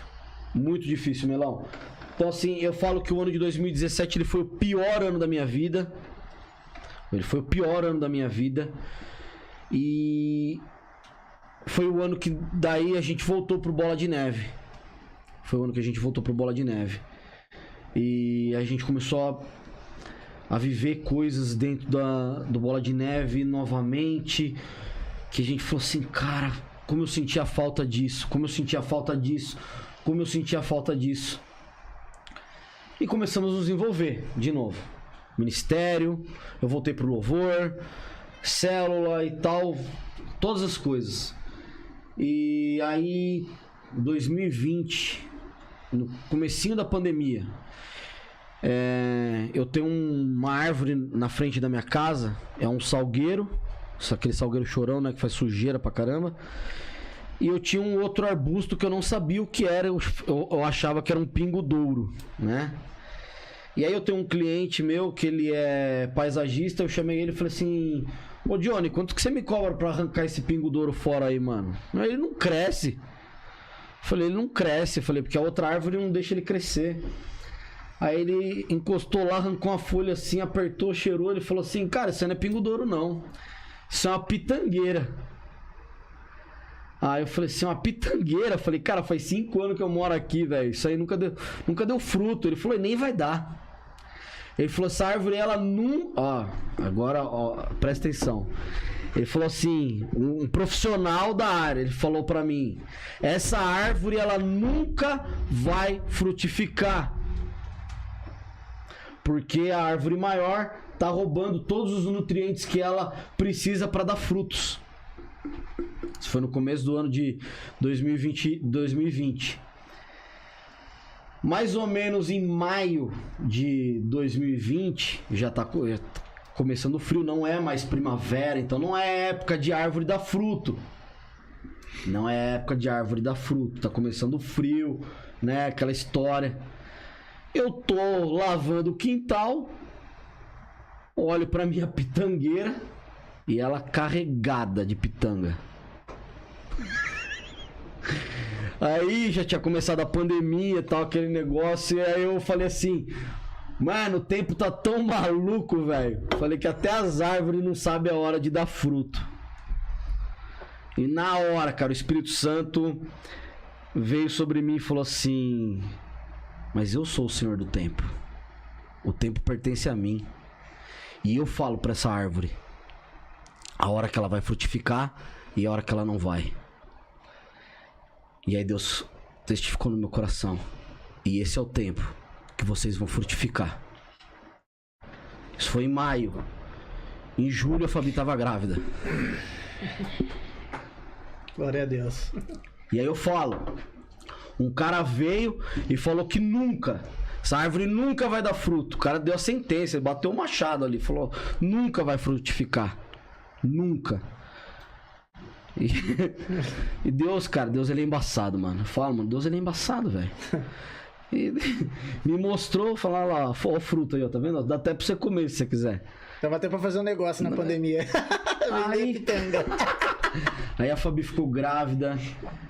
Melão. Então assim, eu falo que o ano de 2017 ele foi o pior ano da minha vida. E foi o ano que daí a gente voltou pro Bola de Neve. E a gente começou a viver coisas dentro do Bola de Neve novamente. Que a gente falou assim, cara, como eu sentia falta disso, como eu sentia falta disso, como eu sentia falta disso. E começamos a nos envolver de novo. Ministério, eu voltei pro louvor, célula e tal, todas as coisas. E aí, 2020, no comecinho da pandemia, eu tenho uma árvore na frente da minha casa, é um salgueiro, aquele salgueiro chorão, né, que faz sujeira pra caramba. E eu tinha um outro arbusto que eu não sabia o que era, eu achava que era um pingo-douro, né? E aí eu tenho um cliente meu que ele é paisagista, eu chamei ele e falei assim: ô Johnny, quanto que você me cobra pra arrancar esse pingo-douro fora aí, mano? Ele não cresce. Eu falei, ele não cresce, eu falei, porque a outra árvore não deixa ele crescer. Aí ele encostou lá, arrancou uma folha assim, apertou, cheirou, ele falou assim, cara, isso não é pingo-douro não, isso é uma pitangueira. Aí eu falei assim, uma pitangueira? Eu falei, cara, faz 5 anos que eu moro aqui, velho, isso aí nunca deu fruto. Ele falou, nem vai dar. Ele falou, essa árvore, ela não... Agora, presta atenção. Ele falou assim, um profissional da área, ele falou pra mim, essa árvore, ela nunca vai frutificar. Porque a árvore maior tá roubando todos os nutrientes que ela precisa para dar frutos. Isso foi no começo do ano de 2020. Mais ou menos em maio de 2020, já tá começando o frio, não é mais primavera, então não é época de árvore dar fruto. Não é época de árvore dar fruto, tá começando o frio, né, aquela história. Eu tô lavando o quintal, olho pra minha pitangueira e ela carregada de pitanga. Aí já tinha começado a pandemia e tal, aquele negócio, e aí eu falei assim, mano, o tempo tá tão maluco, velho. Falei que até as árvores não sabem a hora de dar fruto. E na hora, cara, o Espírito Santo veio sobre mim e falou assim, mas eu sou o Senhor do tempo. O tempo pertence a mim. E eu falo pra essa árvore a hora que ela vai frutificar e a hora que ela não vai. E aí Deus testificou no meu coração. E esse é o tempo que vocês vão frutificar. Isso foi em maio. Em julho a Fabi tava grávida. Glória a Deus. E aí eu falo, um cara veio e falou que nunca, essa árvore nunca vai dar fruto. O cara deu a sentença, ele bateu o machado ali, falou, nunca vai frutificar. Nunca. E Deus, cara, Deus ele é embaçado, mano. Fala, mano, Deus ele é embaçado, velho. E me mostrou, falar lá, ó, o fruto aí, ó, tá vendo? Dá até pra você comer se você quiser. Tava até pra fazer um negócio na pandemia. Vender pitanga. Aí a Fabi ficou grávida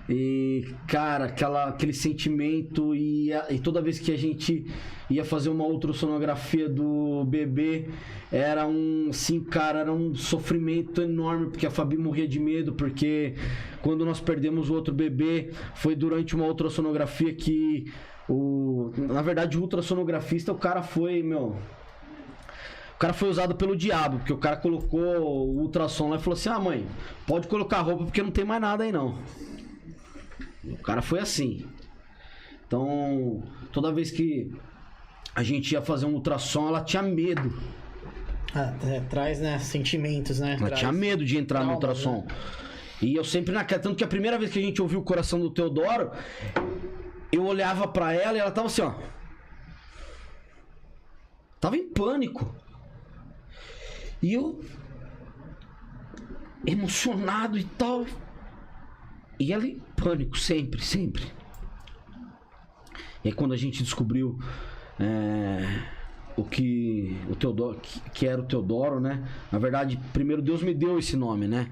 e, cara, aquele sentimento e toda vez que a gente ia fazer uma ultrassonografia do bebê era um sofrimento enorme, porque a Fabi morria de medo, porque quando nós perdemos o outro bebê foi durante uma ultrassonografia que na verdade o ultrassonografista, o cara foi usado pelo diabo, porque o cara colocou o ultrassom lá e falou assim, mãe, pode colocar roupa porque não tem mais nada aí não. O cara foi assim. Então, toda vez que a gente ia fazer um ultrassom, ela tinha medo. Traz, né, sentimentos, né? Ela tinha medo de entrar no ultrassom. Né? E eu sempre tanto que a primeira vez que a gente ouviu o coração do Teodoro, eu olhava pra ela e ela tava assim, ó. Tava em pânico. E eu emocionado e tal. E ela em pânico, sempre, sempre. E aí quando a gente descobriu o Teodoro, que era o Teodoro, né? Na verdade, primeiro Deus me deu esse nome, né?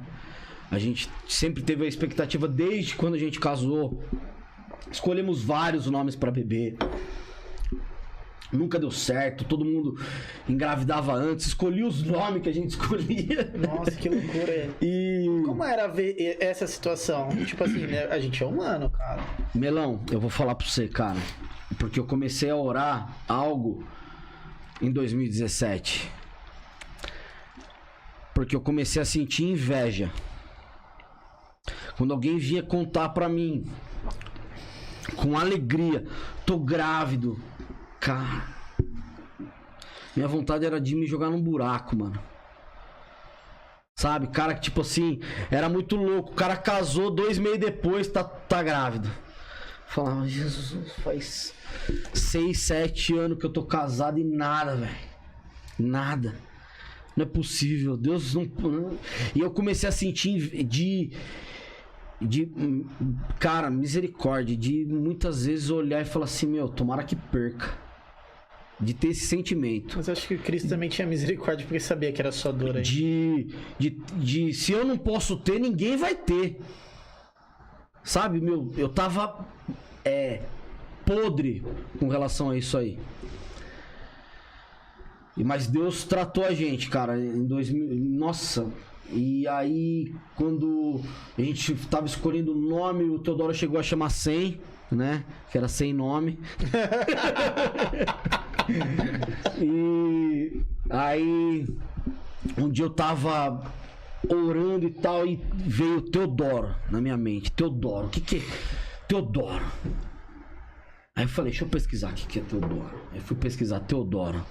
A gente sempre teve a expectativa desde quando a gente casou. Escolhemos vários nomes para bebê. Nunca deu certo, todo mundo engravidava antes, escolhia os nomes que a gente escolhia. Nossa, que loucura. E como era ver essa situação? Tipo assim, né? A gente é humano, cara. Melão, eu vou falar pra você, cara. Porque eu comecei a orar algo em 2017. Porque eu comecei a sentir inveja. Quando alguém vinha contar pra mim, com alegria, tô grávido. Cara, minha vontade era de me jogar num buraco, mano. Sabe? Cara que, tipo assim, era muito louco. O cara casou 2 meses depois, tá grávido. Falava, Jesus, faz 6, 7 anos que eu tô casado e nada, velho. Nada. Não é possível. Deus não... E eu comecei a sentir cara, misericórdia. De muitas vezes olhar e falar assim, meu, tomara que perca. De ter esse sentimento. Mas acho que o Cristo também tinha misericórdia porque sabia que era só dor aí. Se eu não posso ter, ninguém vai ter. Sabe, meu, eu tava podre com relação a isso aí. Mas Deus tratou a gente, cara, em 2000. Nossa, e aí quando a gente tava escolhendo o nome, o Teodoro chegou a chamar 100, né? Que era sem nome. E aí um dia eu tava orando e tal e veio Teodoro na minha mente. Teodoro, o que é Teodoro? Aí eu falei, deixa eu pesquisar o que é Teodoro. Aí fui pesquisar Teodoro.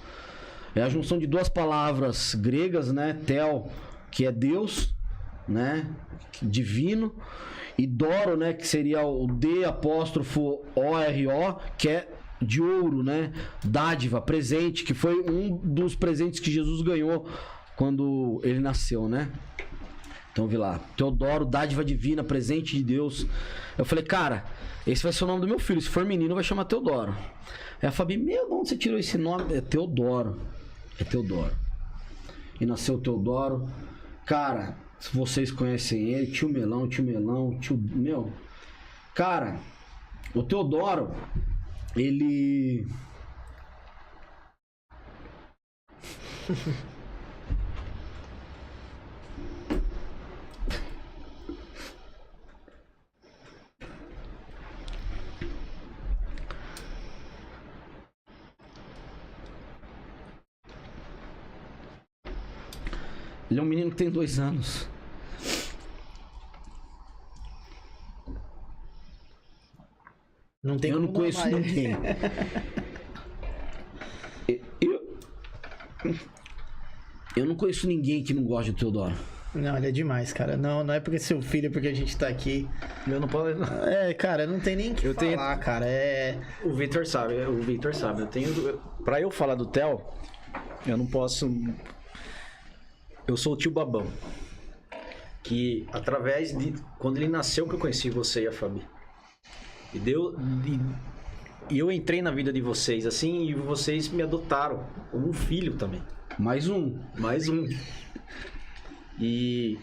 É a junção de 2 palavras gregas, né? Tel, que é Deus, né? Divino, e Doro, né? Que seria o D apóstrofo O-R-O, que é de ouro, né? Dádiva, presente, que foi um dos presentes que Jesus ganhou quando ele nasceu, né? Então vi lá, Teodoro, dádiva divina, presente de Deus. Eu falei, cara, esse vai ser o nome do meu filho. Se for menino, vai chamar Teodoro. Aí a Fabi, meu, de onde você tirou esse nome? É Teodoro. É Teodoro. E nasceu Teodoro. Cara, se vocês conhecem ele, tio Melão, tio... Meu, cara, o Teodoro, ele... Ele é um menino que tem 2 anos. Eu não conheço ninguém. Eu não conheço ninguém que não gosta do Teodoro. Não, ele é demais, cara. Não é porque seu filho, porque a gente tá aqui. Eu não posso. Cara, não tem nem o que falar, cara. O Victor sabe. Pra eu falar do Theo, eu não posso. Eu sou o tio Babão. Que através de. Quando ele nasceu, que eu conheci você e a Fabi. E eu entrei na vida de vocês, assim, e vocês me adotaram como um filho também. Mais um. E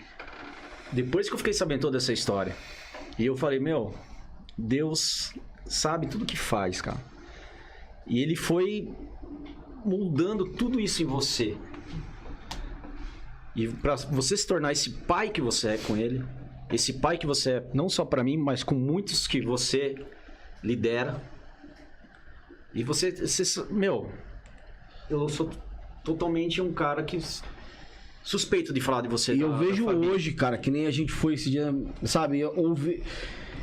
depois que eu fiquei sabendo toda essa história, e eu falei, meu, Deus sabe tudo que faz, cara. E ele foi moldando tudo isso em você. E pra você se tornar esse pai que você é com ele, esse pai que você é, não só pra mim, mas com muitos que você lidera. E você meu, eu sou totalmente um cara que suspeito de falar de você. E eu vejo hoje, cara, que nem a gente foi esse dia, sabe?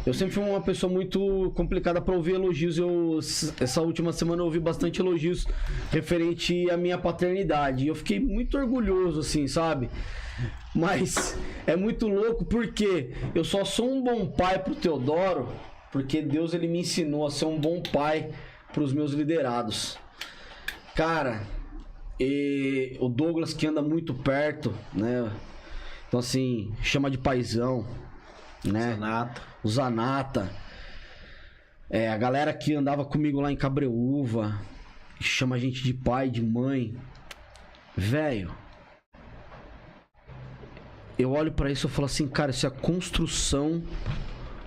Eu sempre fui uma pessoa muito complicada pra ouvir elogios. Essa última semana eu ouvi bastante elogios referente à minha paternidade. E eu fiquei muito orgulhoso, assim, sabe? Mas é muito louco porque eu só sou um bom pai pro Teodoro porque Deus, ele me ensinou a ser um bom pai pros meus liderados. Cara, e o Douglas, que anda muito perto, né? Então, assim, chama de paizão, né? O Zanata. A galera que andava comigo lá em Cabreúva, chama a gente de pai, de mãe. Velho, eu olho pra isso e falo assim, cara, isso é a construção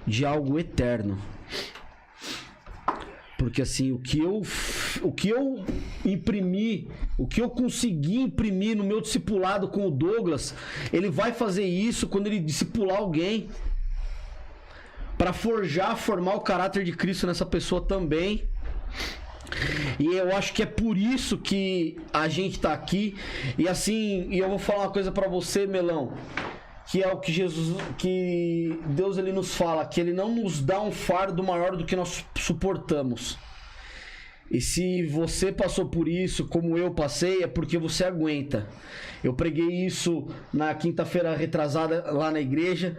de algo eterno. Porque assim, o que eu imprimi, o que eu consegui imprimir no meu discipulado com o Douglas, ele vai fazer isso quando ele discipular alguém, para formar o caráter de Cristo nessa pessoa também. E eu acho que é por isso que a gente tá aqui. E assim, e eu vou falar uma coisa pra você, Melão, que é o que que Deus ele nos fala, que ele não nos dá um fardo maior do que nós suportamos. E se você passou por isso, como eu passei, é porque você aguenta. Eu preguei isso na quinta-feira retrasada lá na igreja,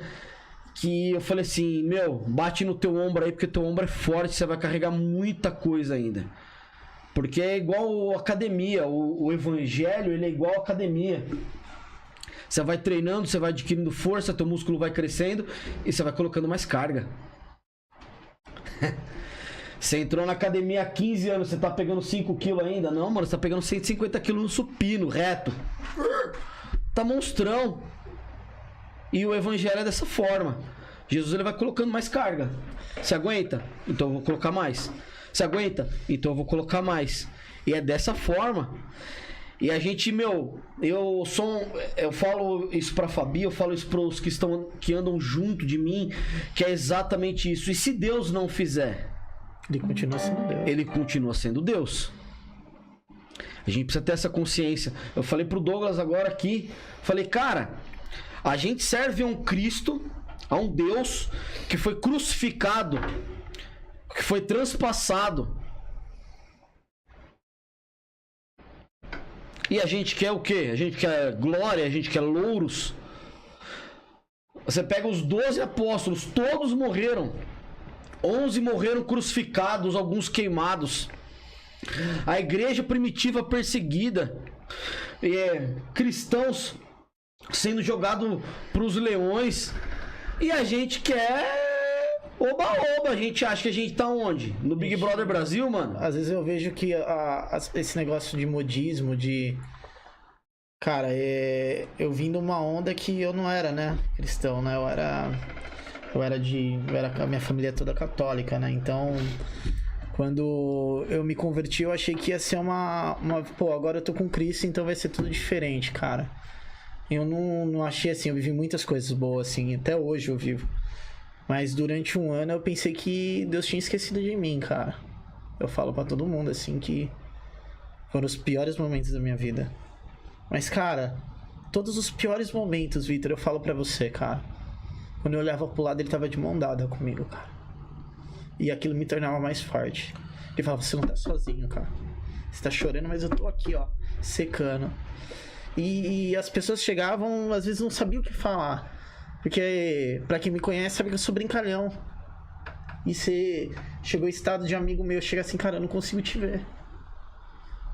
que eu falei assim, meu, bate no teu ombro aí, porque teu ombro é forte, você vai carregar muita coisa ainda. Porque é igual academia, o evangelho, ele é igual academia. Você vai treinando, você vai adquirindo força, teu músculo vai crescendo e você vai colocando mais carga. Você entrou na academia há 15 anos, você tá pegando 5 quilos ainda? Não, mano, você tá pegando 150 quilos no supino, reto. Tá monstrão. E o evangelho é dessa forma. Jesus ele vai colocando mais carga. Você aguenta? Então eu vou colocar mais. Você aguenta? Então eu vou colocar mais. E é dessa forma. E a gente, meu, eu falo isso pra Fabi, eu falo isso pros que andam junto de mim, que é exatamente isso. E se Deus não fizer? Ele continua sendo Deus. Ele continua sendo Deus. A gente precisa ter essa consciência. Eu falei pro Douglas agora aqui, falei, cara, a gente serve a um Cristo, a um Deus que foi crucificado, que foi transpassado. E a gente quer o quê? A gente quer glória, a gente quer louros. Você pega os 12 apóstolos, todos morreram. 11 morreram crucificados, alguns queimados. A igreja primitiva perseguida. Cristãos sendo jogados para os leões. E a gente quer oba-oba. A gente acha que a gente tá onde? No Big Brother Brasil, mano? Às vezes eu vejo que esse negócio de modismo, de... Cara, eu vim de uma onda que eu não era, né, cristão, né? A minha família é toda católica, né? Então, quando eu me converti, eu achei que ia ser pô, agora eu tô com Cristo, então vai ser tudo diferente, cara. Eu não achei assim, eu vivi muitas coisas boas, assim, até hoje eu vivo. Mas durante um ano eu pensei que Deus tinha esquecido de mim, cara. Eu falo pra todo mundo, assim, que foram os piores momentos da minha vida. Mas, cara, todos os piores momentos, Vitor, eu falo pra você, cara. Quando eu olhava pro lado, ele tava de mão dada comigo, cara. E aquilo me tornava mais forte. Ele falava, você não tá sozinho, cara. Você tá chorando, mas eu tô aqui, ó, secando. E as pessoas chegavam, às vezes não sabiam o que falar. Porque, pra quem me conhece, sabe que eu sou brincalhão. E você chegou em estado de amigo meu, chega assim, cara, eu não consigo te ver.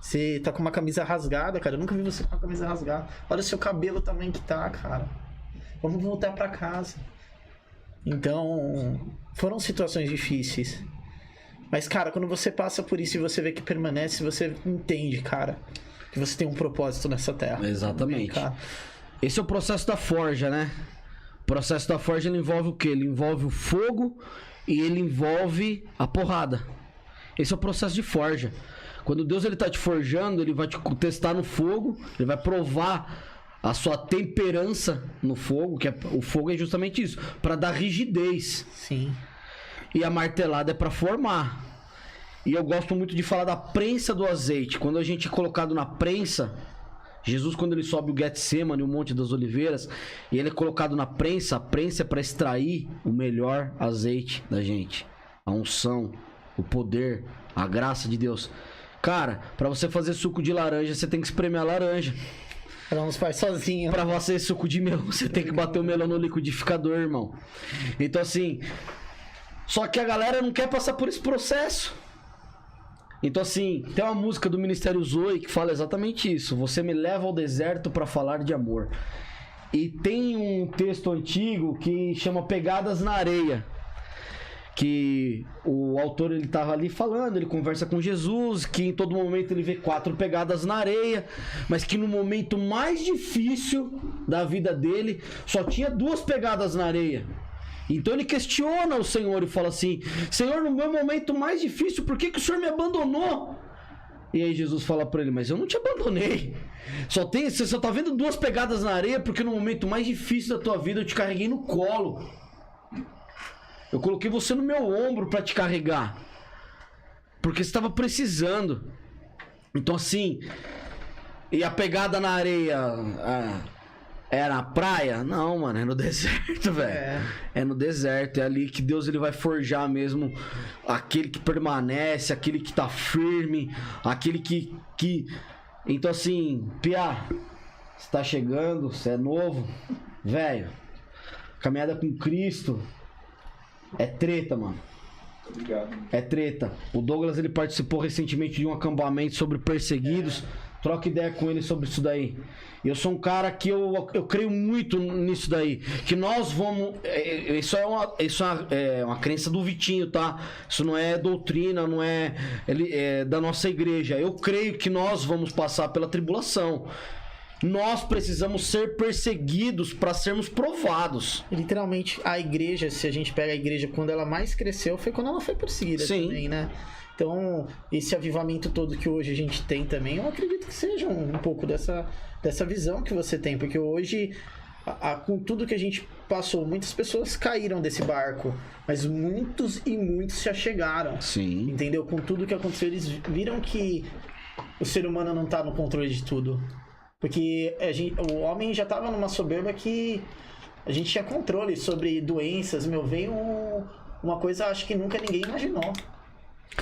Você tá com uma camisa rasgada, cara. Eu nunca vi você com uma camisa rasgada. Olha o seu cabelo o tamanho que tá, cara. Vamos voltar pra casa. Então, foram situações difíceis. Mas, cara, quando você passa por isso e você vê que permanece, você entende, cara, que você tem um propósito nessa terra. Exatamente. Cara. Esse é o processo da forja, né? O processo da forja, ele envolve o quê? Ele envolve o fogo e ele envolve a porrada. Esse é o processo de forja. Quando Deus ele tá te forjando, ele vai te testar no fogo, ele vai provar a sua temperança no fogo, que o fogo é justamente isso, para dar rigidez. Sim. E a martelada é para formar. E eu gosto muito de falar da prensa do azeite. Quando a gente é colocado na prensa, Jesus, quando ele sobe o Getsemane, o Monte das Oliveiras, e ele é colocado na prensa, a prensa é para extrair o melhor azeite da gente. A unção, o poder, a graça de Deus. Cara, para você fazer suco de laranja, você tem que espremer a laranja. Ela não faz sozinho. Pra você suco de melão, você tem que bater o melão no liquidificador, irmão. Então assim, só que a galera não quer passar por esse processo. Então assim, tem uma música do Ministério Zoe que fala exatamente isso. Você me leva ao deserto pra falar de amor. E tem um texto antigo que chama Pegadas na Areia. Que o autor ele tava ali falando, ele conversa com Jesus, que em todo momento ele vê 4 pegadas na areia, mas que no momento mais difícil da vida dele só tinha 2 pegadas na areia. Então ele questiona o Senhor e fala assim: Senhor, no meu momento mais difícil, por que o Senhor me abandonou? E aí Jesus fala pra ele: mas eu não te abandonei. Você só tá vendo 2 pegadas na areia porque no momento mais difícil da tua vida eu te carreguei no colo. Eu coloquei você no meu ombro para te carregar. Porque você tava precisando. Então, assim... E a pegada na areia... É na praia? Não, mano, é no deserto, velho. É no deserto, é ali que Deus ele vai forjar mesmo aquele que permanece, aquele que tá firme, aquele que... Então assim, Piá, você tá chegando, você é novo, velho, caminhada com Cristo é treta, mano. Obrigado. É treta. O Douglas ele participou recentemente de um acampamento sobre perseguidos. Troca ideia com ele sobre isso daí. Eu sou um cara que eu creio muito nisso daí. Que nós vamos... Isso é uma crença do Vitinho, tá? Isso não é doutrina, não é da nossa igreja. Eu creio que nós vamos passar pela tribulação. Nós precisamos ser perseguidos para sermos provados. Literalmente, a igreja, se a gente pega a igreja quando ela mais cresceu, foi quando ela foi perseguida. Sim. Também, né? Então, esse avivamento todo que hoje a gente tem também, eu acredito que seja um pouco dessa visão que você tem. Porque hoje, com tudo que a gente passou, muitas pessoas caíram desse barco, mas muitos e muitos já chegaram. Sim. Entendeu? Com tudo que aconteceu, eles viram que o ser humano não está no controle de tudo. Porque o homem já estava numa soberba que a gente tinha controle sobre doenças. Veio uma coisa, acho que nunca ninguém imaginou.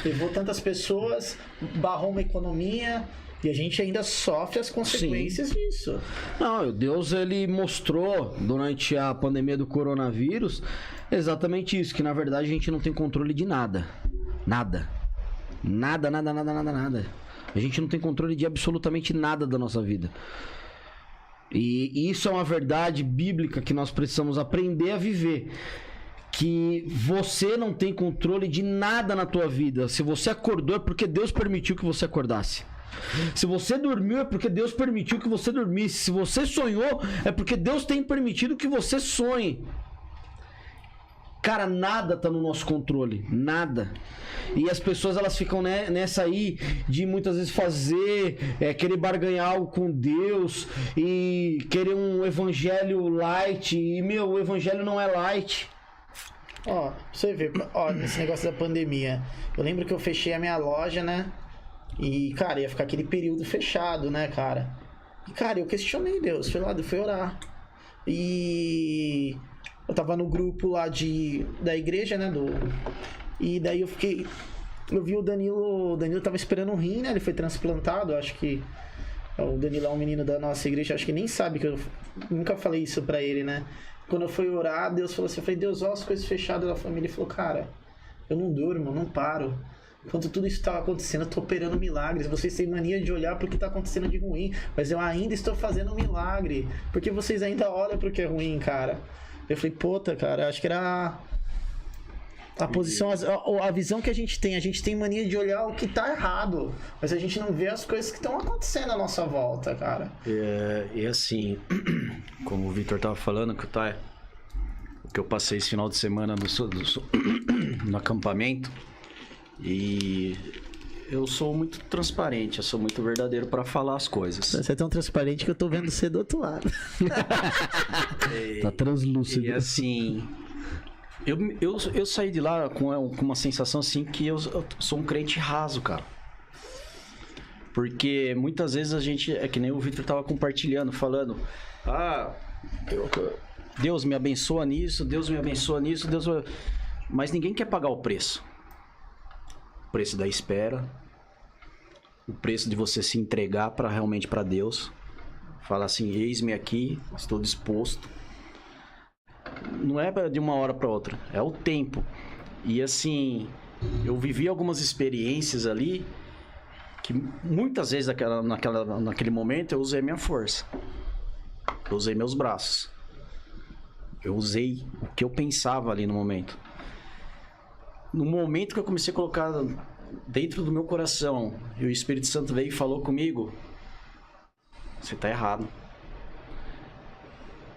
Levou tantas pessoas, barrou uma economia e a gente ainda sofre as consequências disso. Não, Deus ele mostrou durante a pandemia do coronavírus exatamente isso, que na verdade a gente não tem controle de nada. Nada. Nada. A gente não tem controle de absolutamente nada da nossa vida. E isso é uma verdade bíblica que nós precisamos aprender a viver. Que você não tem controle de nada na tua vida. Se você acordou é porque Deus permitiu que você acordasse. Se você dormiu é porque Deus permitiu que você dormisse. Se você sonhou é porque Deus tem permitido que você sonhe. Cara, nada tá no nosso controle, nada. E as pessoas elas ficam nessa aí de muitas vezes querer barganhar algo com Deus e querer um evangelho light. E o evangelho não é light. Ó, você vê, nesse negócio da pandemia. Eu lembro que eu fechei a minha loja, né? E, cara, ia ficar aquele período fechado, né, cara? E, cara, eu questionei Deus, fui orar. E eu tava no grupo lá da igreja, né? E daí eu vi o Danilo tava esperando um rim, né? Ele foi transplantado, acho que o Danilo é um menino da nossa igreja, acho que nem sabe que eu nunca falei isso pra ele, né? Quando eu fui orar, Deus falou assim, eu falei, Deus, olha as coisas fechadas da família. Ele falou, cara, eu não durmo, não paro. Enquanto tudo isso tá acontecendo, eu tô operando milagres. Vocês têm mania de olhar pro que tá acontecendo de ruim, mas eu ainda estou fazendo um milagre. Porque vocês ainda olham pro que é ruim, cara. Eu falei, puta, cara, acho que era a posição, a visão que a gente tem mania de olhar o que tá errado, mas a gente não vê as coisas que estão acontecendo à nossa volta, cara. E assim, como o Vitor tava falando, que eu passei esse final de semana no acampamento, e eu sou muito transparente, eu sou muito verdadeiro para falar as coisas. Você é tão transparente que eu tô vendo você do outro lado. Tá translúcido. E assim, eu saí de lá com uma sensação assim que eu sou um crente raso, cara. Porque muitas vezes a gente, é que nem o Victor tava compartilhando, falando, Deus me abençoa nisso, Deus me abençoa nisso, mas ninguém quer pagar o preço. O preço da espera, o preço de você se entregar realmente para Deus. Falar assim, eis-me aqui, estou disposto. Não é de uma hora para outra, é o tempo. E assim, eu vivi algumas experiências ali que muitas vezes naquele momento eu usei minha força. Eu usei meus braços. Eu usei o que eu pensava ali no momento. No momento que eu comecei a colocar dentro do meu coração, e o Espírito Santo veio e falou comigo, você tá errado.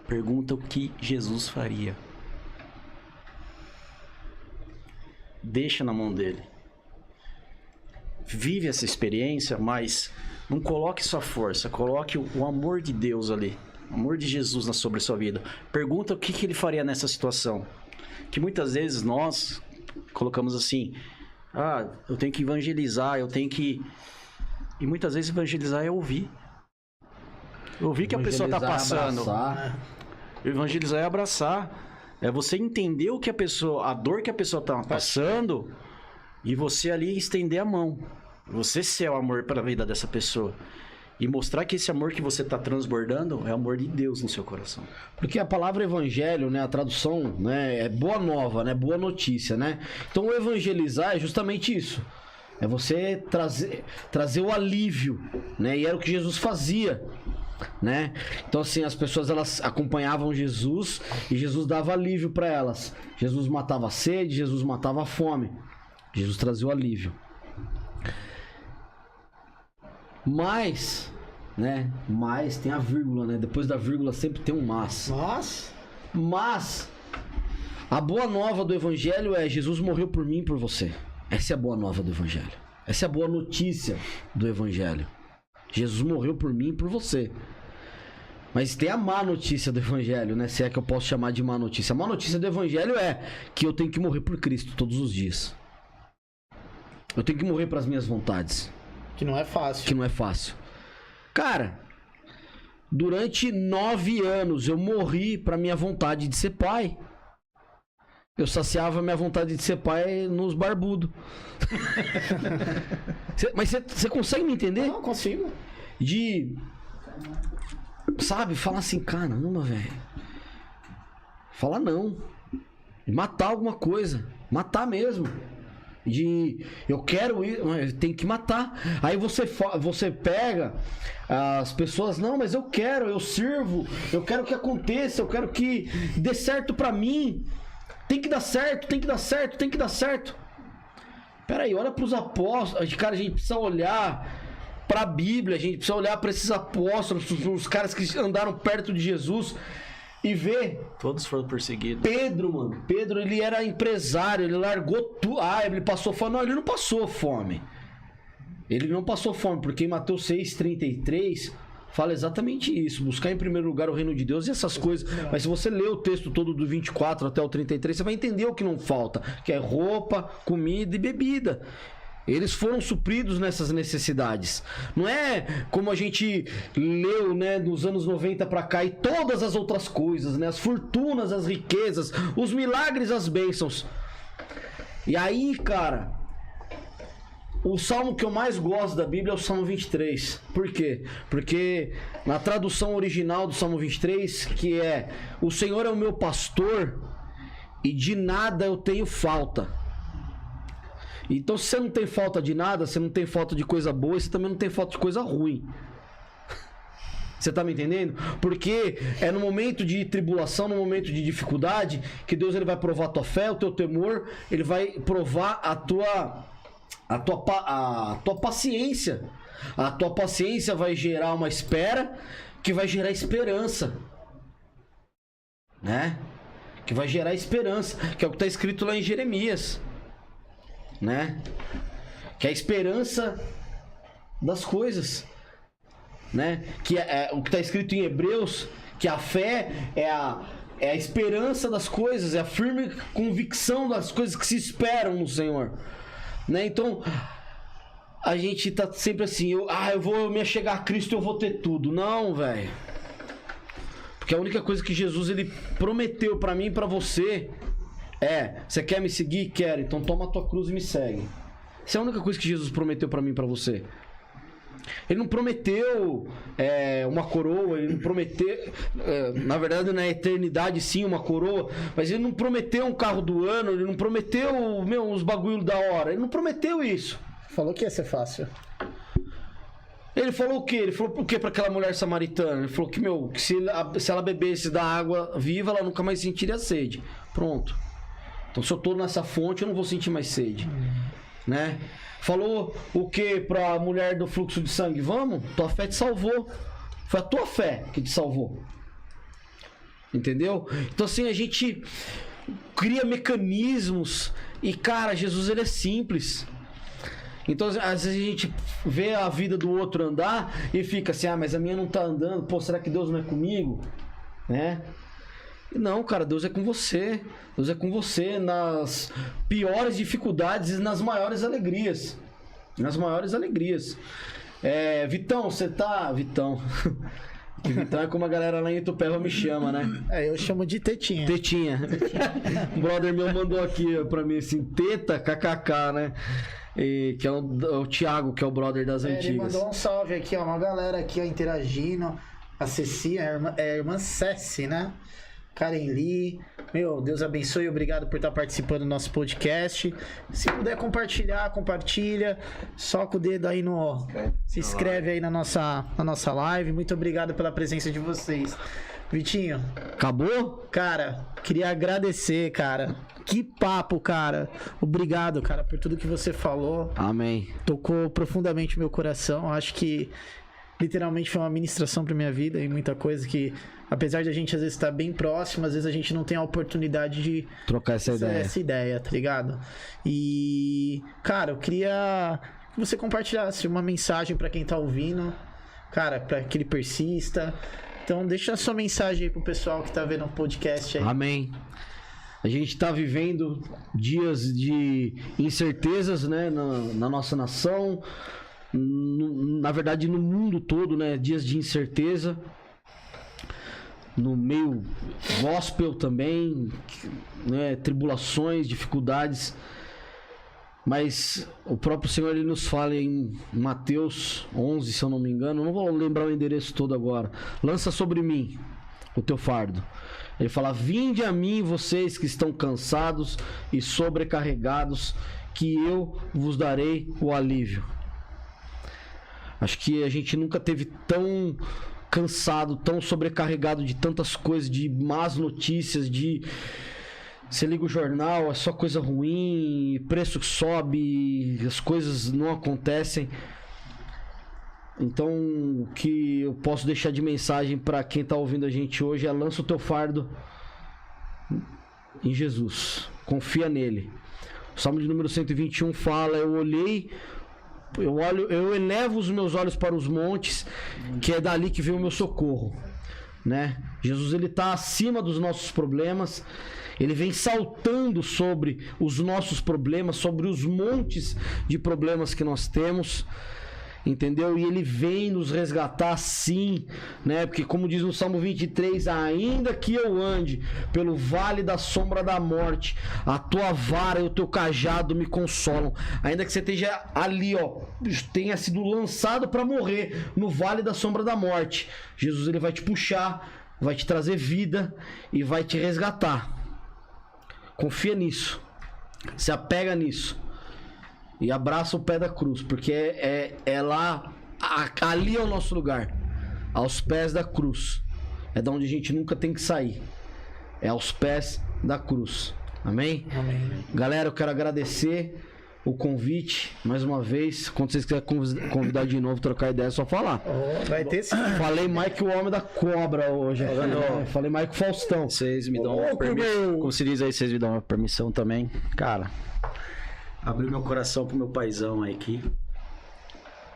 Pergunta o que Jesus faria. Deixa na mão dele. Vive essa experiência, mas não coloque sua força, coloque o amor de Deus ali, o amor de Jesus sobre a sua vida. Pergunta o que ele faria nessa situação. Que muitas vezes nós colocamos assim, eu tenho que evangelizar, eu tenho que... E muitas vezes evangelizar é ouvir. Ouvir que a pessoa tá passando. Evangelizar é abraçar. É você entender o que a dor que a pessoa tá passando e você ali estender a mão. Você ser o amor para a vida dessa pessoa. E mostrar que esse amor que você tá transbordando é amor de Deus no seu coração. Porque a palavra evangelho, né, a tradução, né, é boa nova, né, boa notícia, né? Então o evangelizar é justamente isso. É você trazer o alívio, né? E era o que Jesus fazia, né? Então assim, as pessoas elas acompanhavam Jesus e Jesus dava alívio para elas. Jesus matava a sede, Jesus matava a fome. Jesus trazia o alívio. Mas, né? Mas tem a vírgula, né? Depois da vírgula sempre tem um mas. Mas a boa nova do evangelho é Jesus morreu por mim e por você. Essa é a boa nova do evangelho. Essa é a boa notícia do evangelho. Jesus morreu por mim e por você. Mas tem a má notícia do evangelho, né? Se é que eu posso chamar de má notícia. A má notícia do evangelho é que eu tenho que morrer por Cristo todos os dias. Eu tenho que morrer para as minhas vontades. Que não é fácil. Que não é fácil. Cara, durante 9 anos eu morri para minha vontade de ser pai. Eu saciava minha vontade de ser pai nos barbudos. Mas você consegue me entender? Não, consigo. De... Sabe, falar assim, caramba, velho. Falar não. De matar alguma coisa. Matar mesmo. De eu quero ir, mas tem que matar. Aí você pega as pessoas, não, mas eu quero, eu sirvo, eu quero que aconteça, eu quero que dê certo pra mim. Tem que dar certo, tem que dar certo, tem que dar certo. Pera aí, olha pros apóstolos. Cara, a gente precisa olhar pra Bíblia, a gente precisa olhar pra esses apóstolos, os caras que andaram perto de Jesus e ver. Todos foram perseguidos. Pedro, mano. Pedro, ele era empresário, ele largou tudo. Ele passou fome. Não, ele não passou fome. Ele não passou fome, porque em Mateus 6,33 fala exatamente isso. Buscar em primeiro lugar o reino de Deus e essas coisas. Mas se você ler o texto todo do 24 até o 33, você vai entender o que não falta. Que é roupa, comida e bebida. Eles foram supridos nessas necessidades. Não é como a gente leu, né, nos anos 90 pra cá, e todas as outras coisas, né, as fortunas, as riquezas, os milagres, as bênçãos. E aí, cara, o salmo que eu mais gosto da Bíblia é o Salmo 23. Por quê? Porque na tradução original do Salmo 23, que é: o Senhor é o meu pastor e de nada eu tenho falta. Então, se você não tem falta de nada, você não tem falta de coisa boa, você também não tem falta de coisa ruim. Você tá me entendendo? Porque é no momento de tribulação, no momento de dificuldade, que Deus ele vai provar a tua fé, o teu temor, ele vai provar a tua paciência. A tua paciência vai gerar uma espera, que vai gerar esperança. Né? Que vai gerar esperança, que é o que está escrito lá em Jeremias. Né? Que é a esperança das coisas, né? Que é o que está escrito em Hebreus, que a fé é a esperança das coisas, é a firme convicção das coisas que se esperam no Senhor, né? Então a gente tá sempre assim, eu vou me achegar a Cristo, eu vou ter tudo. Não, velho. Porque a única coisa que Jesus ele prometeu para mim e para você você quer me seguir? Quero. Então toma a tua cruz e me segue. Essa é a única coisa que Jesus prometeu pra mim e pra você. Ele não prometeu uma coroa, ele não prometeu... na verdade, na eternidade, sim, uma coroa. Mas ele não prometeu um carro do ano, ele não prometeu, uns bagulho da hora. Ele não prometeu isso. Falou que ia ser fácil. Ele falou o quê? Ele falou o quê pra aquela mulher samaritana? Ele falou que se ela bebesse da água viva, ela nunca mais sentiria sede. Pronto. Então, se eu tô nessa fonte, eu não vou sentir mais sede. Né? Falou o que pra mulher do fluxo de sangue? Vamos, tua fé te salvou. Foi a tua fé que te salvou. Entendeu? Então, assim, a gente cria mecanismos. E, cara, Jesus, ele é simples. Então, às vezes a gente vê a vida do outro andar e fica assim, mas a minha não tá andando. Pô, será que Deus não é comigo? Né? Não, cara, Deus é com você. Deus é com você nas piores dificuldades e nas maiores alegrias. Nas maiores alegrias. Vitão, você tá... Vitão. Vitão é como a galera lá em Itupeva me chama, né? Eu chamo de Tetinha. Tetinha. Um brother meu mandou aqui pra mim assim, Teta, kkk, né? E, que é o Thiago, que é o brother das antigas. Ele mandou um salve aqui, ó. Uma galera aqui, ó, interagindo. A Ceci, a irmã Cessi, né? Karen Lee. Meu, Deus abençoe e obrigado por estar participando do nosso podcast. Se puder compartilhar, compartilha. Soca o dedo aí no... Se inscreve aí na nossa live. Muito obrigado pela presença de vocês. Vitinho. Acabou? Cara, queria agradecer, cara. Que papo, cara. Obrigado, cara, por tudo que você falou. Amém. Tocou profundamente meu coração. Acho que literalmente foi uma ministração pra minha vida e muita coisa que, apesar de a gente às vezes estar bem próximo, às vezes a gente não tem a oportunidade de trocar essa ideia, tá ligado? E, cara, eu queria que você compartilhasse uma mensagem pra quem tá ouvindo, cara, pra que ele persista. Então, deixa a sua mensagem aí pro pessoal que tá vendo o podcast aí. Amém. A gente tá vivendo dias de incertezas, né, na nossa nação, na verdade no mundo todo, né, dias de incerteza, no meio gospel também, né, tribulações, dificuldades, mas o próprio Senhor ele nos fala em Mateus 11, se eu não me engano, não vou lembrar o endereço todo agora, lança sobre mim o teu fardo. Ele fala, vinde a mim vocês que estão cansados e sobrecarregados, que eu vos darei o alívio. Acho que a gente nunca teve tão cansado, tão sobrecarregado de tantas coisas, de más notícias, de... Você liga o jornal, é só coisa ruim, preço que sobe, as coisas não acontecem. Então, o que eu posso deixar de mensagem para quem tá ouvindo a gente hoje é: lança o teu fardo em Jesus, confia nele. O Salmo de número 121 fala: eu elevo os meus olhos para os montes, que é dali que vem o meu socorro, né? Jesus, ele tá acima dos nossos problemas. Ele vem saltando sobre os nossos problemas, sobre os montes de problemas que nós temos, entendeu? E ele vem nos resgatar sim, né? Porque como diz no Salmo 23, ainda que eu ande pelo vale da sombra da morte, a tua vara e o teu cajado me consolam. Ainda que você esteja ali, ó, tenha sido lançado para morrer no vale da sombra da morte, Jesus, ele vai te puxar, vai te trazer vida e vai te resgatar. Confia nisso, se apega nisso e abraça o pé da cruz, porque é lá, ali é o nosso lugar, aos pés da cruz, é da onde a gente nunca tem que sair, é aos pés da cruz. Amém? Amém. Galera, eu quero agradecer o convite mais uma vez. Quando vocês quiserem convidar de novo, trocar ideia, é só falar. Vai ter sim. Falei Mike, o homem da cobra hoje. Falei Mike Faustão. Vocês me dão uma permissão. Como se diz aí, vocês me dão uma permissão também. Cara, abri meu coração pro meu paizão aí aqui.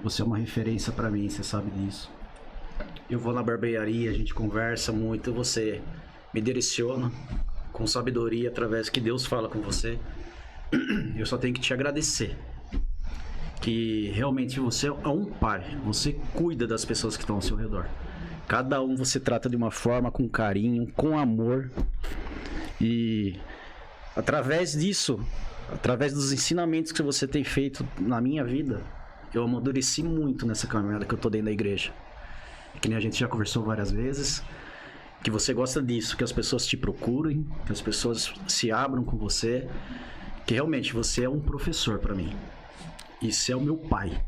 Você é uma referência pra mim, você sabe disso. Eu vou na barbearia, a gente conversa muito, você me direciona com sabedoria através que Deus fala com você. Eu só tenho que te agradecer, que realmente você é um pai, você cuida das pessoas que estão ao seu redor. Cada um você trata de uma forma, com carinho, com amor. E através disso, através dos ensinamentos que você tem feito na minha vida, eu amadureci muito nessa caminhada que eu tô dentro da igreja. Que nem a gente já conversou várias vezes, que você gosta disso, que as pessoas te procurem, que as pessoas se abram com você, que realmente você é um professor pra mim. E você é o meu pai.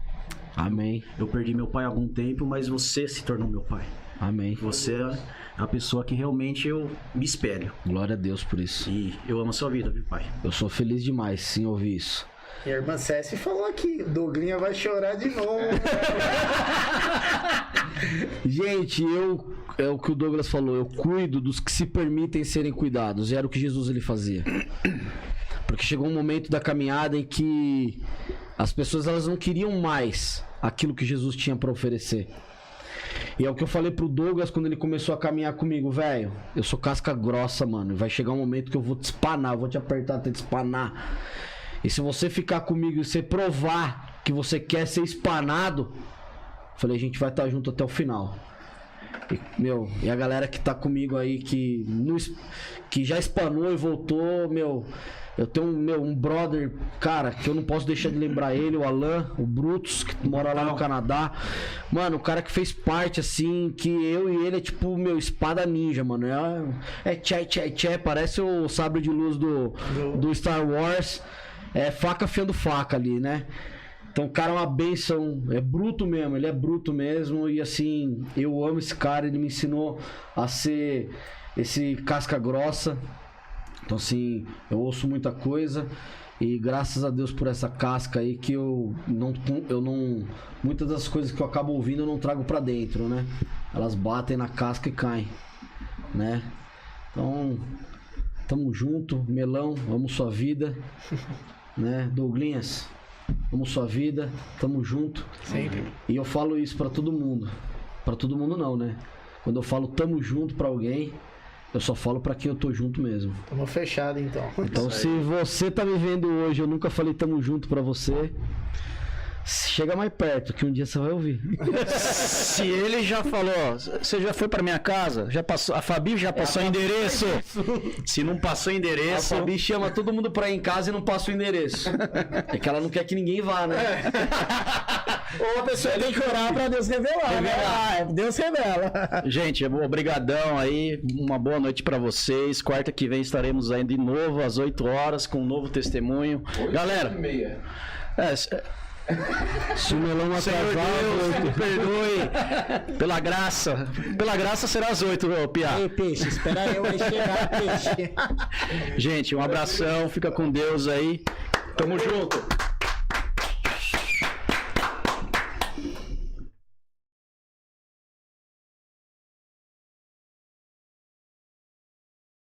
Amém. Eu perdi meu pai há algum tempo, mas você se tornou meu pai. Amém. Você é a pessoa que realmente eu me espelho. Glória a Deus por isso. E eu amo a sua vida, viu, pai? Eu sou feliz demais sim ouvir isso. E a irmã Cessi falou aqui, o Douglinha vai chorar de novo. Gente, é o que o Douglas falou, eu cuido dos que se permitem serem cuidados. E era o que Jesus ele fazia. Porque chegou um momento da caminhada em que as pessoas elas não queriam mais aquilo que Jesus tinha para oferecer. E é o que eu falei pro Douglas quando ele começou a caminhar comigo, velho. Eu sou casca grossa, mano. Vai chegar um momento que eu vou te espanar, eu vou te apertar até te espanar. E se você ficar comigo e você provar que você quer ser espanado, falei, a gente vai estar junto até o final. E a galera que tá comigo aí, que já espanou e voltou, eu tenho um brother, cara, que eu não posso deixar de lembrar ele, o Alan, o Brutus, que mora lá no Canadá. Mano, o cara que fez parte, assim, que eu e ele é tipo, espada ninja, mano. É tchê, parece o sabre de luz do Star Wars. É faca afiando faca ali, né? Então o cara é uma benção, é bruto mesmo, ele é bruto mesmo. E assim, eu amo esse cara, ele me ensinou a ser esse casca grossa. Então assim, eu ouço muita coisa e graças a Deus por essa casca aí que eu não muitas das coisas que eu acabo ouvindo eu não trago pra dentro, né? Elas batem na casca e caem, né? Então, tamo junto, Melão, amo sua vida, né? Douglinhas, amo sua vida, tamo junto. Sempre. E eu falo isso pra todo mundo. Pra todo mundo não, né? Quando eu falo tamo junto pra alguém, eu só falo pra quem eu tô junto mesmo. Tamo fechado, então. Então, se você tá me vendo hoje, eu nunca falei tamo junto pra você, chega mais perto, que um dia você vai ouvir. Se ele já falou, você já foi pra minha casa? Já passou, a Fabi já passou o endereço? Se não passou o A endereço... Fabi chama todo mundo pra ir em casa e não passa o endereço. É que ela não quer que ninguém vá, né? Ou a pessoa tem que orar pra Deus revelar, né? Ah, Deus revela. Gente, obrigadão aí, uma boa noite pra vocês. Quarta que vem estaremos aí de novo às 8 horas com um novo testemunho. Galera, Se o melão Senhor atrasar, Deus, me perdoe. Pela graça será às 8, ô Piá. Ei, peixe, espera eu aí chegar, peixe. Gente, um abração, fica com Deus aí. Tamo junto.